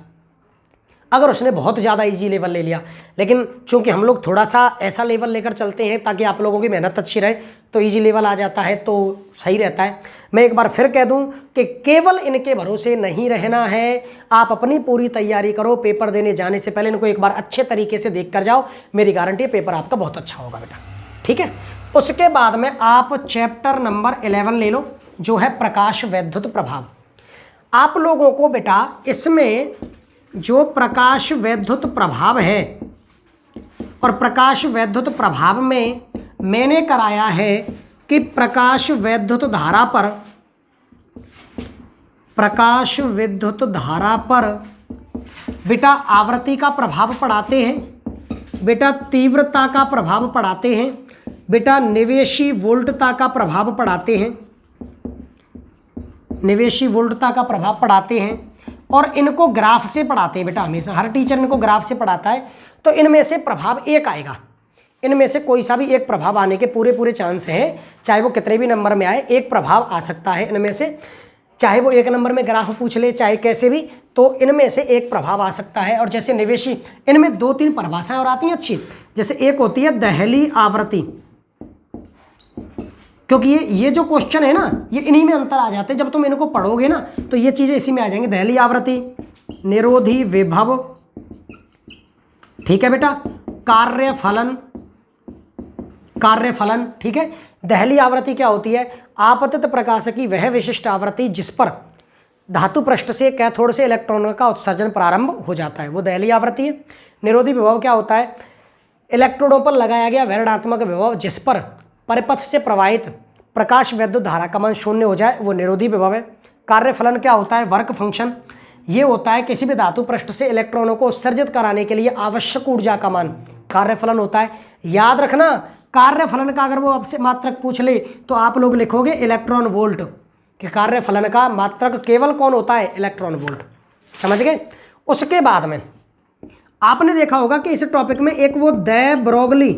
अगर उसने बहुत ज़्यादा इजी लेवल ले लिया, लेकिन चूंकि हम लोग थोड़ा सा ऐसा लेवल लेकर चलते हैं ताकि आप लोगों की मेहनत अच्छी रहे, तो इजी लेवल आ जाता है तो सही रहता है। मैं एक बार फिर कह दूं कि केवल इनके भरोसे नहीं रहना है, आप अपनी पूरी तैयारी करो। पेपर देने जाने से पहले इनको एक बार अच्छे तरीके से देख कर जाओ, मेरी गारंटी है पेपर आपका बहुत अच्छा होगा बेटा, ठीक है। उसके बाद में आप चैप्टर नंबर 11 ले लो, जो है प्रकाश वैद्युत प्रभाव। आप लोगों को बेटा इसमें जो प्रकाश वैद्युत प्रभाव है, और प्रकाश वैद्युत प्रभाव में मैंने कराया है कि प्रकाश वैद्युत धारा पर बेटा आवृत्ति का प्रभाव पढ़ाते हैं, बेटा तीव्रता का प्रभाव पढ़ाते हैं, बेटा निवेशी वोल्टता का प्रभाव पढ़ाते हैं, निवेशी वोल्टता का प्रभाव पढ़ाते हैं, और इनको ग्राफ से पढ़ाते हैं बेटा। हमेशा हर टीचर इनको ग्राफ से पढ़ाता है, तो इनमें से प्रभाव एक आएगा, इनमें से कोई सा भी एक प्रभाव आने के पूरे चांस हैं, चाहे वो कितने भी नंबर में आए, एक प्रभाव आ सकता है इनमें से, चाहे वो 1 नंबर में ग्राफ पूछ ले, चाहे कैसे भी, तो इनमें से एक प्रभाव आ सकता है। और जैसे निवेशी, इनमें 2-3 परिभाषाएं और आती हैं अच्छी, जैसे एक होती है दहली आवृत्ति, क्योंकि ये जो क्वेश्चन है ना, ये इन्हीं में अंतर आ जाते हैं। जब तुम इनको पढ़ोगे ना तो ये चीज़ें इसी में आ जाएंगी, दहली आवृत्ति, निरोधी विभव, ठीक है बेटा, कार्यफलन, ठीक है। दहली आवृत्ति क्या होती है? आपतित प्रकाश की वह विशिष्ट आवृत्ति जिस पर धातु पृष्ठ से कैथोड से इलेक्ट्रॉनों का उत्सर्जन प्रारंभ हो जाता है, वो दहली आवृत्ति है। निरोधी विभव क्या होता है? इलेक्ट्रोडों पर लगाया गया वह ऋणात्मक विभव जिस पर परिपथ से प्रवाहित प्रकाश वैद्युत धारा का मान 0 हो जाए, वो निरोधी विभव है। कार्यफलन क्या होता है? वर्क फंक्शन, ये होता है किसी भी धातु पृष्ठ से इलेक्ट्रॉनों को उत्सर्जित कराने के लिए आवश्यक ऊर्जा का मान कार्यफलन होता है। याद रखना, कार्यफलन का अगर वो आपसे मात्रक पूछ ले तो आप लोग लिखोगे इलेक्ट्रॉन वोल्ट, कि कार्यफलन का मात्रक केवल कौन होता है? इलेक्ट्रॉन वोल्ट, समझ गए। उसके बाद में आपने देखा होगा कि इस टॉपिक में एक वो दे ब्रोगली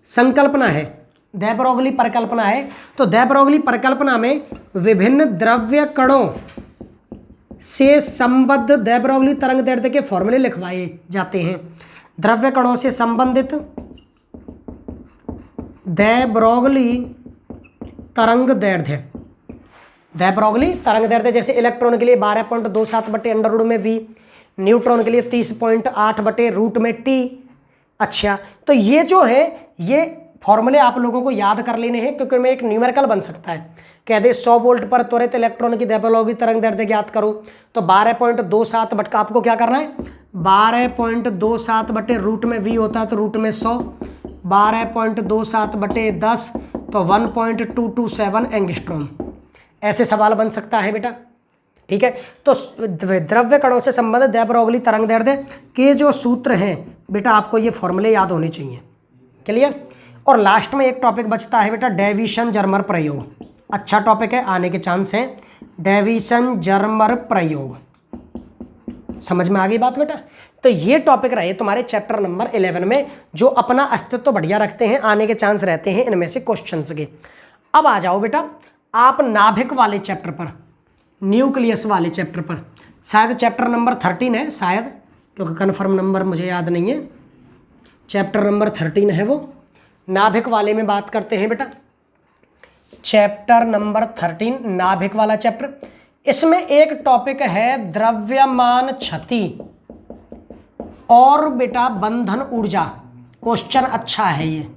संकल्पना है, दे ब्रोगली परिकल्पना है। तो दे ब्रोगली परिकल्पना में विभिन्न द्रव्य कणों से संबद्ध दे ब्रोगली तरंग दैर्ध्य के फॉर्मूले लिखवाए जाते हैं। द्रव्य कणों से संबंधित दे ब्रोगली तरंग दैर्ध्य, दे ब्रोगली तरंग दैर्ध्य, जैसे इलेक्ट्रॉन के लिए 12.27/√v, न्यूट्रॉन के लिए 30.8/√t। अच्छा, तो ये जो है ये फॉर्मूले आप लोगों को याद कर लेने हैं, क्योंकि में एक न्यूमेरिकल बन सकता है। कह दे 100 वोल्ट पर त्वरित इलेक्ट्रॉन की दे ब्रोगली तरंग दैर्ध्य ज्ञात करो, तो 12.27 का आपको क्या करना है? 12.27/√v होता है, तो रूट में 100, 12.27/10 तो 1.227 एंगस्ट्रॉम। ऐसे सवाल बन सकता है बेटा, ठीक है। तो द्रव्य कणों से संबंधित दे ब्रोगली तरंग दैर्ध्य के जो सूत्र हैं बेटा, आपको ये फॉर्मूले याद होने चाहिए, क्लियर। और लास्ट में एक टॉपिक बचता है बेटा, डेविसन जर्मर प्रयोग। अच्छा टॉपिक है, आने के चांस हैं। डेविसन जर्मर प्रयोग, समझ में आ गई बात बेटा। तो ये टॉपिक रहे तुम्हारे चैप्टर नंबर 11 में, जो अपना अस्तित्व बढ़िया रखते हैं, आने के चांस रहते हैं इनमें से क्वेश्चंस के। अब आ जाओ बेटा आप नाभिक वाले चैप्टर पर, न्यूक्लियस वाले चैप्टर पर। शायद चैप्टर नंबर 13 है, शायद, क्योंकि कन्फर्म नंबर मुझे याद नहीं है। चैप्टर नंबर 13 है वो, नाभिक वाले में बात करते हैं बेटा। चैप्टर नंबर 13 नाभिक वाला चैप्टर। इसमें एक टॉपिक है द्रव्यमान क्षति और बेटा बंधन ऊर्जा। क्वेश्चन अच्छा है ये,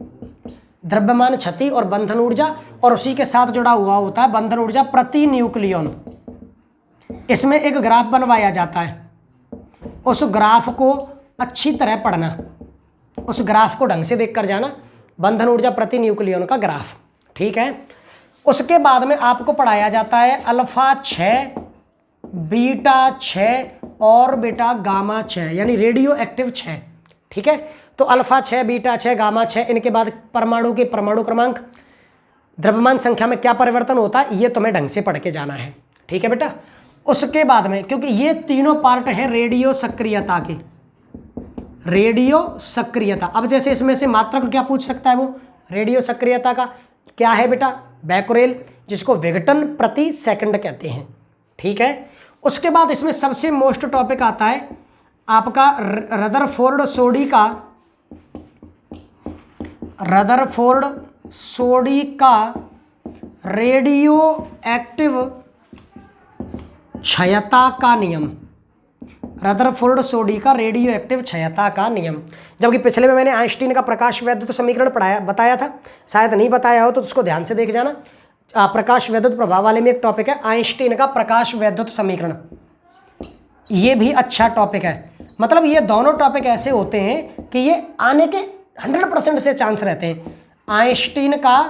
द्रव्यमान क्षति और बंधन ऊर्जा, और उसी के साथ जुड़ा हुआ होता है बंधन ऊर्जा प्रति न्यूक्लियन। इसमें एक ग्राफ बनवाया जाता है, उस ग्राफ को अच्छी तरह पढ़ना, उस ग्राफ को ढंग से देख कर जाना, बंधन ऊर्जा प्रति न्यूक्लियन का ग्राफ, ठीक है। उसके बाद में आपको पढ़ाया जाता है अल्फा 6, बीटा 6 और बेटा गामा 6, यानी रेडियो एक्टिव 6, ठीक है। तो अल्फा 6, बीटा 6, गामा 6, इनके बाद परमाणु के परमाणु क्रमांक, द्रव्यमान संख्या में क्या परिवर्तन होता है, ये तुम्हें ढंग से पढ़ के जाना है, ठीक है बेटा। उसके बाद में, क्योंकि ये तीनों पार्ट है रेडियो सक्रियता के, रेडियो सक्रियता। अब जैसे इसमें से मात्रक क्या पूछ सकता है, वो रेडियो सक्रियता का क्या है बेटा? बैकोरेल, जिसको विघटन प्रति सेकंड कहते हैं, ठीक है। उसके बाद इसमें सबसे मोस्ट टॉपिक आता है आपका रदरफोर्ड सोडी का रेडियो एक्टिव क्षयता का नियम, रदरफोर्ड सोडी का रेडियो एक्टिव क्षयता का नियम। जबकि पिछले में मैंने आइंस्टीन का प्रकाश वैद्युत समीकरण बताया था, शायद नहीं बताया हो तो उसको ध्यान से देख जाना। प्रकाश वैद्युत प्रभाव वाले में एक टॉपिक है आइंस्टीन का प्रकाश वैद्युत समीकरण, ये भी अच्छा टॉपिक है। मतलब ये दोनों टॉपिक ऐसे होते हैं कि ये आने के 100% से चांस रहते हैं। आइंस्टीन का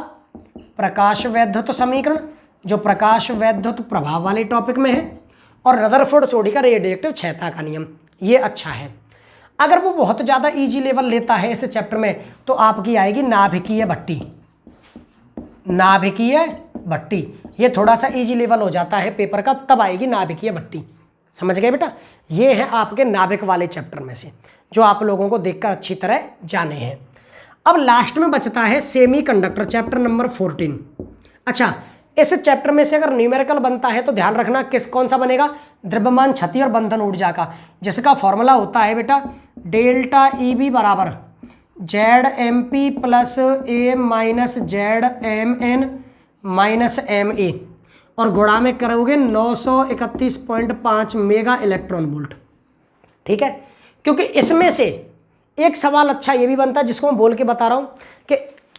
प्रकाश वैद्युत समीकरण जो प्रकाश वैद्युत प्रभाव वाले टॉपिक में है, और रदरफोर्ड सोडी का रेडियोएक्टिव क्षयता का नियम, ये अच्छा है। अगर वो बहुत ज़्यादा इजी लेवल लेता है इस चैप्टर में तो आपकी आएगी नाभिकीय भट्टी, नाभिकीय भट्टी। ये थोड़ा सा इजी लेवल हो जाता है पेपर का, तब आएगी नाभिकीय भट्टी। समझ गए बेटा? ये है आपके नाभिक वाले चैप्टर में से जो आप लोगों को देखकर अच्छी तरह जाने हैं। अब लास्ट में बचता है सेमीकंडक्टर, चैप्टर नंबर 14। अच्छा, इस चैप्टर में से अगर न्यूमेरिकल बनता है तो ध्यान रखना कौन सा बनेगा, द्रव्यमान क्षति और बंधन ऊर्जा का, जिसका फॉर्मूला होता है बेटा डेल्टा EB बराबर ZMP plus A minus ZMN minus MA, और गुणा में करोगे 931.5 मेगा इलेक्ट्रॉन वोल्ट। ठीक है, क्योंकि इसमें से एक सवाल अच्छा ये भी बनता है जिसको मैं बोल के बता रहा हूँ कि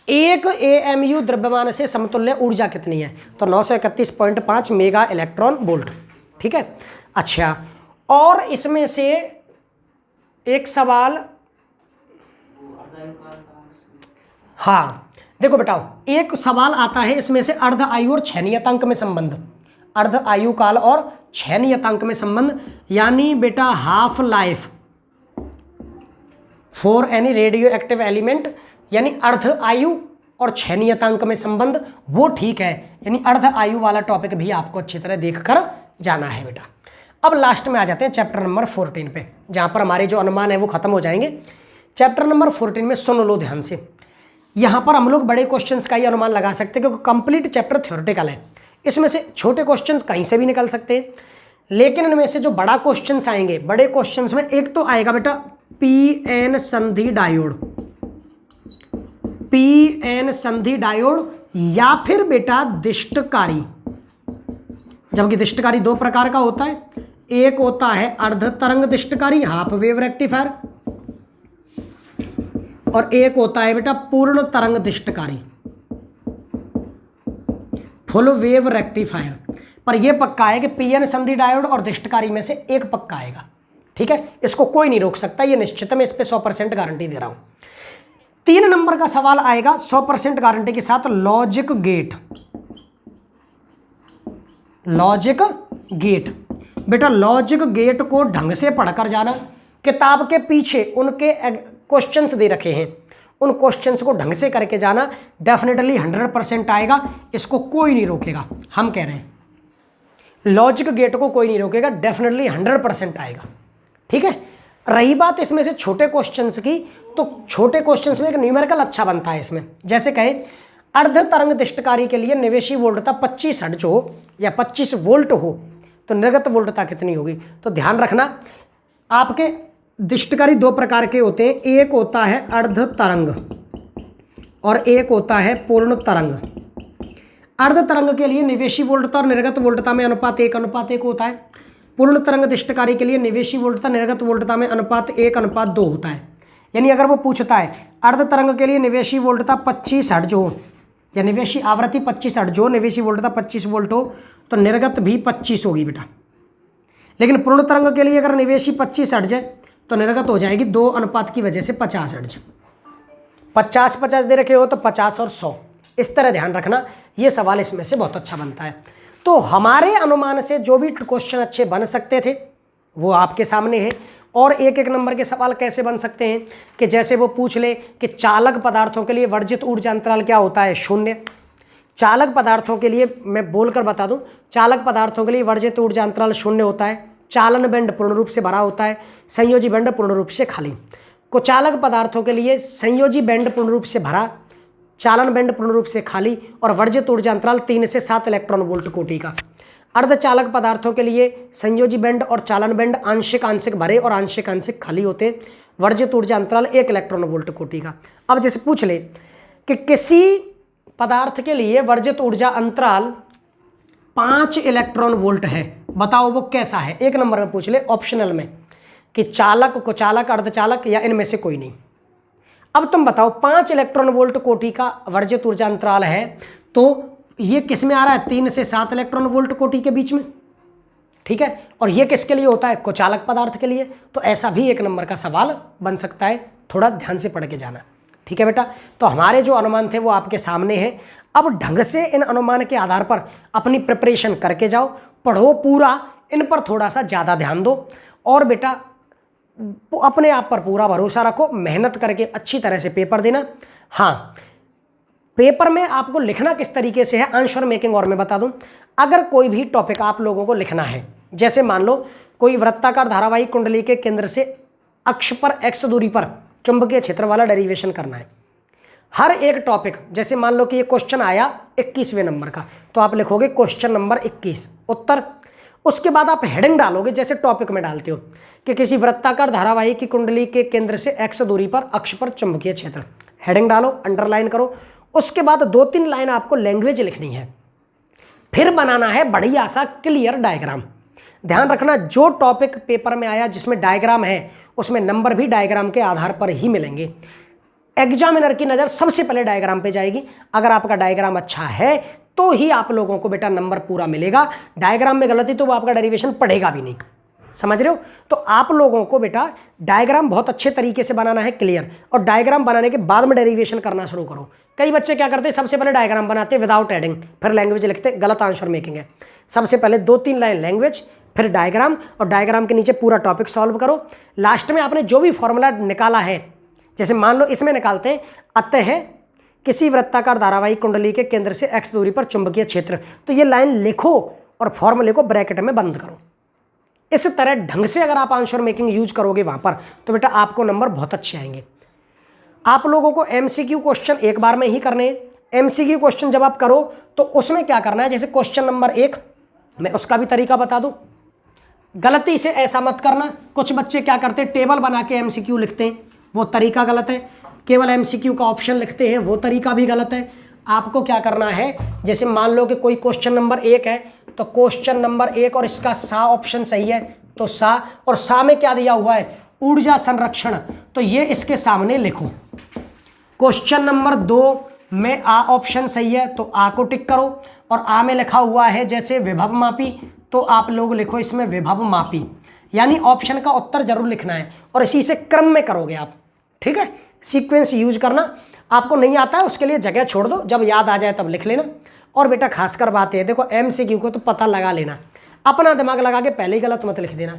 एक AMU द्रव्यमान से समतुल्य ऊर्जा कितनी है, तो 931.5 मेगा इलेक्ट्रॉन वोल्ट। ठीक है, अच्छा, और इसमें से एक सवाल, हाँ देखो बेटाओ, एक सवाल आता है इसमें से अर्ध आयु और क्षय नियतांक में संबंध, अर्ध आयु काल और क्षय नियतांक में संबंध, यानी बेटा half life for any radio active element, यानी अर्ध आयु और क्षय नियतांक में संबंध, वो ठीक है। यानी अर्ध आयु वाला टॉपिक भी आपको अच्छी तरह देखकर जाना है बेटा। अब लास्ट में आ जाते हैं चैप्टर नंबर 14 पे, जहाँ पर हमारे जो अनुमान है वो खत्म हो जाएंगे। चैप्टर नंबर 14 में सुन लो ध्यान से, यहाँ पर हम लोग बड़े क्वेश्चंस का ही अनुमान लगा सकते हैं क्योंकि कंप्लीट चैप्टर थ्योरेटिकल है। इसमें से छोटे क्वेश्चंस कहीं से भी निकल सकते हैं, लेकिन इनमें से जो बड़ा क्वेश्चंस आएंगे, बड़े क्वेश्चंस में एक तो आएगा बेटा PN संधि डायोड, PN संधि डायोड, या फिर बेटा दिष्टकारी। जबकि दिष्टकारी दो प्रकार का होता है, एक होता है अर्ध तरंग दिष्टकारी हाफ वेव रेक्टिफायर, और एक होता है बेटा पूर्ण तरंग दिष्टकारी फुल वेव रेक्टिफायर। पर यह पक्का है कि PN संधि डायोड और दिष्टकारी में से एक पक्का आएगा। ठीक है, इसको कोई नहीं रोक सकता, ये निश्चित, मैं इस पे 100% गारंटी दे रहा हूं। 3 नंबर का सवाल आएगा 100% गारंटी के साथ, लॉजिक गेट। लॉजिक गेट बेटा, लॉजिक गेट को ढंग से पढ़कर जाना। किताब के पीछे उनके क्वेश्चंस दे रखे हैं, उन क्वेश्चंस को ढंग से करके जाना, डेफिनेटली 100% आएगा, इसको कोई नहीं रोकेगा। हम कह रहे हैं लॉजिक गेट को कोई नहीं रोकेगा, डेफिनेटली 100% आएगा। ठीक है, रही बात इसमें से छोटे क्वेश्चंस की, तो छोटे क्वेश्चंस में एक न्यूमेरिकल अच्छा बनता है इसमें। जैसे कहें अर्ध तरंग दिष्टकारी के लिए निवेशी वोल्टता 25 हर्ट्ज हो या 25 वोल्ट हो तो निर्गत वोल्टता कितनी होगी। तो ध्यान रखना, आपके दिष्टकारी दो प्रकार के होते हैं, एक होता है अर्ध तरंग और एक होता है पूर्ण तरंग। अर्ध तरंग के लिए निवेशी वोल्टता और निर्गत वोल्टता में अनुपात 1:1 होता है। पूर्ण तरंग दिष्टकारी के लिए निवेशी वोल्टता निर्गत वोल्टता में अनुपात 1:2 होता है। यानी अगर वो पूछता है अर्ध तरंग के लिए निवेशी वोल्टता 25 हर्ट्ज हो या निवेशी आवृत्ति 25 हर्ट्ज हो, निवेशी वोल्टता 25 वोल्ट हो, तो निर्गत भी 25 होगी बेटा। लेकिन पूर्ण तरंग के लिए अगर निवेशी 25 हर्ट्ज है तो निर्गत हो जाएगी 2 अनुपात की वजह से 50 हर्ट्ज। 50-50 दे रखे हो तो 50 और 100, इस तरह ध्यान रखना। ये सवाल इसमें से बहुत अच्छा बनता है। तो हमारे अनुमान से जो भी क्वेश्चन अच्छे बन सकते थे वो आपके सामने है। और एक नंबर के सवाल कैसे बन सकते हैं कि जैसे वो पूछ ले कि चालक पदार्थों के लिए वर्जित ऊर्जा अंतराल क्या होता है, 0। चालक पदार्थों के लिए मैं बोलकर बता दूं, चालक पदार्थों के लिए वर्जित ऊर्जा अंतराल 0 होता है। चालन बैंड पूर्ण रूप से भरा होता है, संयोजी बैंड पूर्ण रूप से खाली। कुचालक पदार्थों के लिए संयोजी बैंड पूर्ण रूप से भरा, चालन बैंड पूर्ण रूप से खाली, और वर्जित ऊर्जा अंतराल 3 से 7 इलेक्ट्रॉन वोल्ट कोटि का। अर्धचालक पदार्थों के लिए संयोजी बैंड और चालन बैंड आंशिक आंशिक भरे और आंशिक आंशिक खाली होते हैं। वर्जित ऊर्जा अंतराल 1 इलेक्ट्रॉन वोल्ट कोटि का। अब जैसे पूछ ले कि किसी पदार्थ के लिए वर्जित ऊर्जा अंतराल 5 इलेक्ट्रॉन वोल्ट है, बताओ वो कैसा है। 1 नंबर में पूछ ले ऑप्शनल में कि चालक, कुचालक, अर्धचालक या इनमें से कोई नहीं। अब तुम बताओ 5 इलेक्ट्रॉन वोल्ट कोटि का वर्जित ऊर्जा अंतराल है, तो ये किस में आ रहा है, 3 से 7 इलेक्ट्रॉन वोल्ट कोटि के बीच में, ठीक है। और ये किसके लिए होता है, कुचालक पदार्थ के लिए। तो ऐसा भी 1 नंबर का सवाल बन सकता है, थोड़ा ध्यान से पढ़ के जाना, ठीक है बेटा। तो हमारे जो अनुमान थे वो आपके सामने हैं। अब ढंग से इन अनुमान के आधार पर अपनी प्रिपरेशन करके जाओ, पढ़ो पूरा, इन पर थोड़ा सा ज़्यादा ध्यान दो और बेटा अपने आप पर पूरा भरोसा रखो, मेहनत करके अच्छी तरह से पेपर देना। हाँ, पेपर में आपको लिखना किस तरीके से है, आंसर मेकिंग और मैं बता दूं। अगर कोई भी टॉपिक आप लोगों को लिखना है, जैसे मान लो कोई वृत्ताकार धारावाहिक कुंडली के केंद्र से अक्ष पर x दूरी पर चुंबकीय क्षेत्र वाला डेरिवेशन करना है। हर एक टॉपिक, जैसे मान लो कि ये क्वेश्चन आया 21वें नंबर का, तो आप लिखोगे क्वेश्चन नंबर 21 उत्तर। उसके बाद आप हेडिंग डालोगे, जैसे टॉपिक में डालते हो कि किसी वृत्ताकार धारावाहिक की कुंडली के केंद्र से x दूरी पर अक्ष पर चुंबकीय क्षेत्र, हेडिंग डालो, अंडरलाइन करो। उसके बाद 2-3 लाइन आपको लैंग्वेज लिखनी है, फिर बनाना है बढ़िया सा क्लियर डायग्राम। ध्यान रखना, जो टॉपिक पेपर में आया जिसमें डायग्राम है उसमें नंबर भी डायग्राम के आधार पर ही मिलेंगे। एग्जामिनर की नज़र सबसे पहले डायग्राम पे जाएगी। अगर आपका डायग्राम अच्छा है तो ही आप लोगों को बेटा नंबर पूरा मिलेगा। डायग्राम में गलती तो वो आपका डेरिवेशन पढ़ेगा भी नहीं, समझ रहे हो। तो आप लोगों को बेटा डायग्राम बहुत अच्छे तरीके से बनाना है, क्लियर, और डायग्राम बनाने के बाद में डेरिवेशन करना शुरू करो। कई बच्चे क्या करते हैं, सबसे पहले डायग्राम बनाते हैं विदाउट हेडिंग, फिर लैंग्वेज लिखते हैं, गलत आंसर मेकिंग है। सबसे पहले 2-3 लाइन लैंग्वेज, फिर डायग्राम, और डायग्राम के नीचे पूरा टॉपिक सॉल्व करो। लास्ट में आपने जो भी फॉर्मूला निकाला है, जैसे मान लो इसमें निकालते हैं अतः किसी वृत्ताकार धारावाहिक कुंडली के केंद्र से x दूरी पर चुंबकीय क्षेत्र, तो ये लाइन लिखो और फॉर्मूले को ब्रैकेट में बंद करो। इस तरह ढंग से अगर आप आंसर मेकिंग यूज करोगे वहां पर, तो बेटा आपको नंबर बहुत अच्छे आएंगे। आप लोगों को MCQ क्वेश्चन एक बार में ही करने हैं। MCQ क्वेश्चन जब आप करो तो उसमें क्या करना है, जैसे क्वेश्चन नंबर 1 मैं उसका भी तरीका बता दूं। गलती से ऐसा मत करना, कुछ बच्चे क्या करते हैं, टेबल बना के MCQ लिखते हैं, वो तरीका गलत है। केवल MCQ का ऑप्शन लिखते हैं, वो तरीका भी गलत है। आपको क्या करना है, जैसे मान लो कि कोई क्वेश्चन नंबर 1 है, तो क्वेश्चन नंबर 1 और इसका सा ऑप्शन सही है, तो सा, और सा में क्या दिया हुआ है, ऊर्जा संरक्षण, तो ये इसके सामने लिखो। क्वेश्चन नंबर 2 में आ ऑप्शन सही है, तो आ को टिक करो, और आ में लिखा हुआ है जैसे विभव मापी, तो आप लोग लिखो इसमें विभव मापी, यानी ऑप्शन का उत्तर जरूर लिखना है, और इसी से क्रम में करोगे आप, ठीक है। सीक्वेंस यूज करना, आपको नहीं आता है उसके लिए जगह छोड़ दो, जब याद आ जाए तब लिख लेना। और बेटा खासकर बात है, देखो MCQ को तो पता लगा लेना, अपना दिमाग लगा के पहले ही गलत मत लिख देना।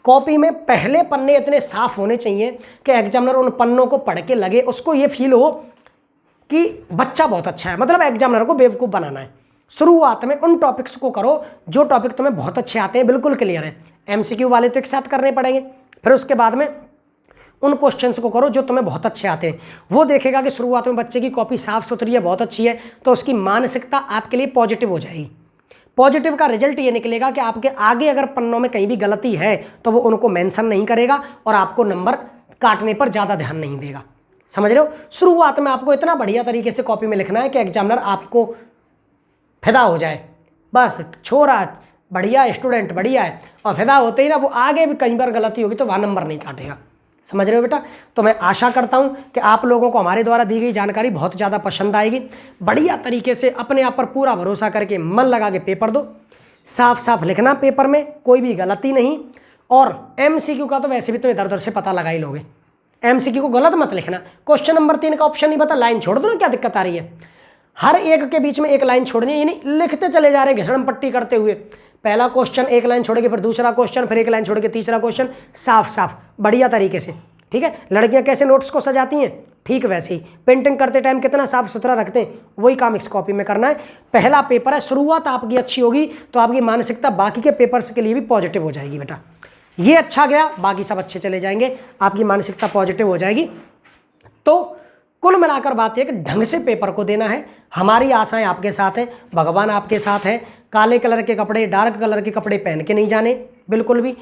कॉपी में पहले पन्ने इतने साफ होने चाहिए कि एग्जामिनर उन पन्नों को पढ़ के लगे, उसको ये फील हो कि बच्चा बहुत अच्छा है, मतलब एग्जामिनर को बेवकूफ़ बनाना है। शुरुआत में उन टॉपिक्स को करो जो टॉपिक तुम्हें बहुत अच्छे आते हैं, बिल्कुल क्लियर है। MCQ वाले तो एक साथ करने पड़ेंगे, फिर उसके बाद में उन क्वेश्चंस को करो जो तुम्हें बहुत अच्छे आते हैं। वो देखेगा कि शुरुआत में बच्चे की कॉपी साफ सुथरी है, बहुत अच्छी है, तो उसकी मानसिकता आपके लिए पॉजिटिव हो जाएगी। पॉजिटिव का रिजल्ट ये निकलेगा कि आपके आगे अगर पन्नों में कहीं भी गलती है तो वो उनको मेंशन नहीं करेगा और आपको नंबर काटने पर ज़्यादा ध्यान नहीं देगा, समझ रहे हो। शुरुआत में आपको इतना बढ़िया तरीके से कॉपी में लिखना है कि एग्जामिनर आपको फिदा हो जाए, बस छोरा बढ़िया स्टूडेंट बढ़िया है, और फिदा होते ही ना वो आगे भी कई बार गलती होगी तो वहाँ नंबर नहीं काटेगा, समझ रहे हो बेटा। तो मैं आशा करता हूँ कि आप लोगों को हमारे द्वारा दी गई जानकारी बहुत ज़्यादा पसंद आएगी। बढ़िया तरीके से अपने आप पर पूरा भरोसा करके मन लगा के पेपर दो, साफ साफ लिखना पेपर में, कोई भी गलती नहीं। और MCQ का तो वैसे भी तुम इधर उधर से पता लगा ही लोगे, MCQ को गलत मत लिखना। क्वेश्चन नंबर 3 का ऑप्शन नहीं पता, लाइन छोड़ दो ना, क्या दिक्कत आ रही है। हर एक के बीच में एक लाइन छोड़नी है, यानी लिखते चले जा रहे हैं घिसड़न पट्टी करते हुए। पहला क्वेश्चन एक लाइन छोड़ के, फिर दूसरा क्वेश्चन, फिर एक लाइन छोड़ के तीसरा क्वेश्चन, साफ साफ बढ़िया तरीके से, ठीक है। लड़कियां कैसे नोट्स को सजाती हैं, ठीक वैसे ही पेंटिंग करते टाइम कितना साफ सुथरा रखते हैं, वही काम इस कॉपी में करना है। पहला पेपर है, शुरुआत आपकी अच्छी होगी तो आपकी मानसिकता बाकी के पेपर्स के लिए भी पॉजिटिव हो जाएगी बेटा। ये अच्छा गया, बाकी सब अच्छे चले जाएंगे, आपकी मानसिकता पॉजिटिव हो जाएगी। तो कुल मिलाकर बात यह कि ढंग से पेपर को देना है। हमारी आशाएं आपके साथ हैं, भगवान आपके साथ है। काले कलर के कपड़े, डार्क कलर के कपड़े पहन के नहीं जाने, बिल्कुल भी।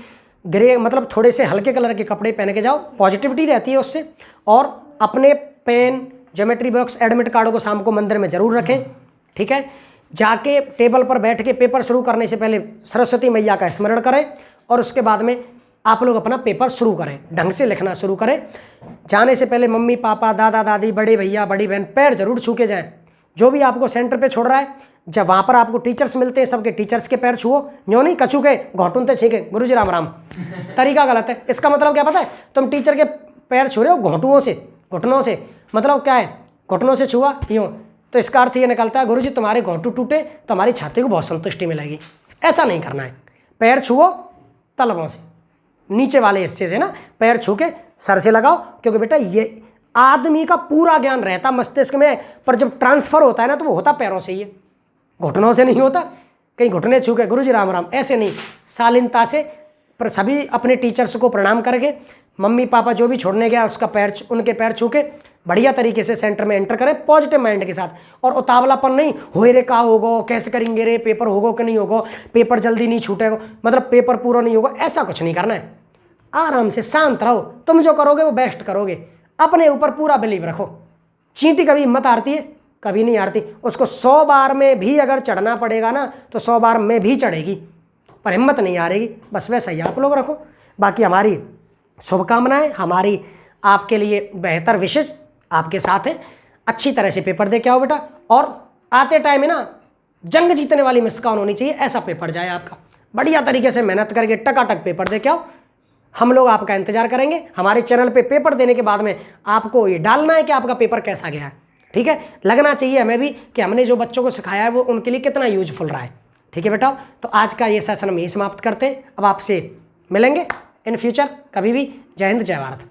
ग्रे मतलब थोड़े से हल्के कलर के कपड़े पहन के जाओ, पॉजिटिविटी रहती है उससे। और अपने पेन, ज्योमेट्री बॉक्स, एडमिट कार्डों को शाम को मंदिर में जरूर रखें, ठीक है। जाके टेबल पर बैठ के पेपर शुरू करने से पहले सरस्वती मैया का स्मरण करें और उसके बाद में आप लोग अपना पेपर शुरू करें, ढंग से लिखना शुरू करें। जाने से पहले मम्मी पापा, दादा दादी, बड़े भैया, बड़ी बहन पैर जरूर छू के जाएँ। जो भी आपको सेंटर पे छोड़ रहा है, जब वहाँ पर आपको टीचर्स मिलते हैं, सबके टीचर्स के पैर छुओ, न्यों नहीं कछू के घोटुन ते छीके, गुरुजी राम राम। तरीका गलत है। इसका मतलब क्या पता है? तुम टीचर के पैर छू रहे हो घोटुओं से, घुटनों से, मतलब क्या है? घुटनों से छुआ यूँ, तो इसका अर्थ ये निकलता है गुरुजी तुम्हारे घोंटू टूटे तो हमारी छाती को बहुत संतुष्टि मिलेगी। ऐसा नहीं करना है। पैर छुओ तलवों से, नीचे वाले हिस्से से ना पैर छू के सर से लगाओ, क्योंकि बेटा ये आदमी का पूरा ज्ञान रहता मस्तिष्क में, पर जब ट्रांसफर होता है ना तो वो होता पैरों से ही है, घुटनों से नहीं होता। कहीं घुटने छू के गुरुजी राम राम ऐसे नहीं, शालीनता से। पर सभी अपने टीचर्स को प्रणाम करके, मम्मी पापा जो भी छोड़ने गया उसका पैर, उनके पैर छू के बढ़िया तरीके से सेंटर में एंटर करें पॉजिटिव माइंड के साथ। और उतावलापन नहीं, होए रे का होगा, कैसे करेंगे रे, पेपर होगा कि नहीं होगा, पेपर जल्दी नहीं छूटेगा, मतलब पेपर पूरा नहीं होगा, ऐसा कुछ नहीं करना है। आराम से शांत रहो, तुम जो करोगे वो बेस्ट करोगे, अपने ऊपर पूरा बिलीव रखो। चींटी कभी हिम्मत हारती है? कभी नहीं हारती। उसको 100 बार में भी अगर चढ़ना पड़ेगा ना तो 100 बार में भी चढ़ेगी, पर हिम्मत नहीं हारेगी। बस वैसा ही आप लोग रखो। बाकी हमारी शुभकामनाएं, हमारी आपके लिए बेहतर विशेष आपके साथ है। अच्छी तरह से पेपर दे के आओ बेटा, और आते टाइम है ना जंग जीतने वाली मुस्कान होनी चाहिए, ऐसा पेपर जाए आपका। बढ़िया तरीके से मेहनत करके टकाटक पेपर दे के आओ। हम लोग आपका इंतजार करेंगे। हमारे चैनल पे पेपर देने के बाद में आपको ये डालना है कि आपका पेपर कैसा गया है, ठीक है। लगना चाहिए हमें भी कि हमने जो बच्चों को सिखाया है वो उनके लिए कितना यूजफुल रहा है, ठीक है बेटा। तो आज का ये सेशन हम यही समाप्त करते हैं। अब आपसे मिलेंगे इन फ्यूचर कभी भी। जय हिंद, जय भारत।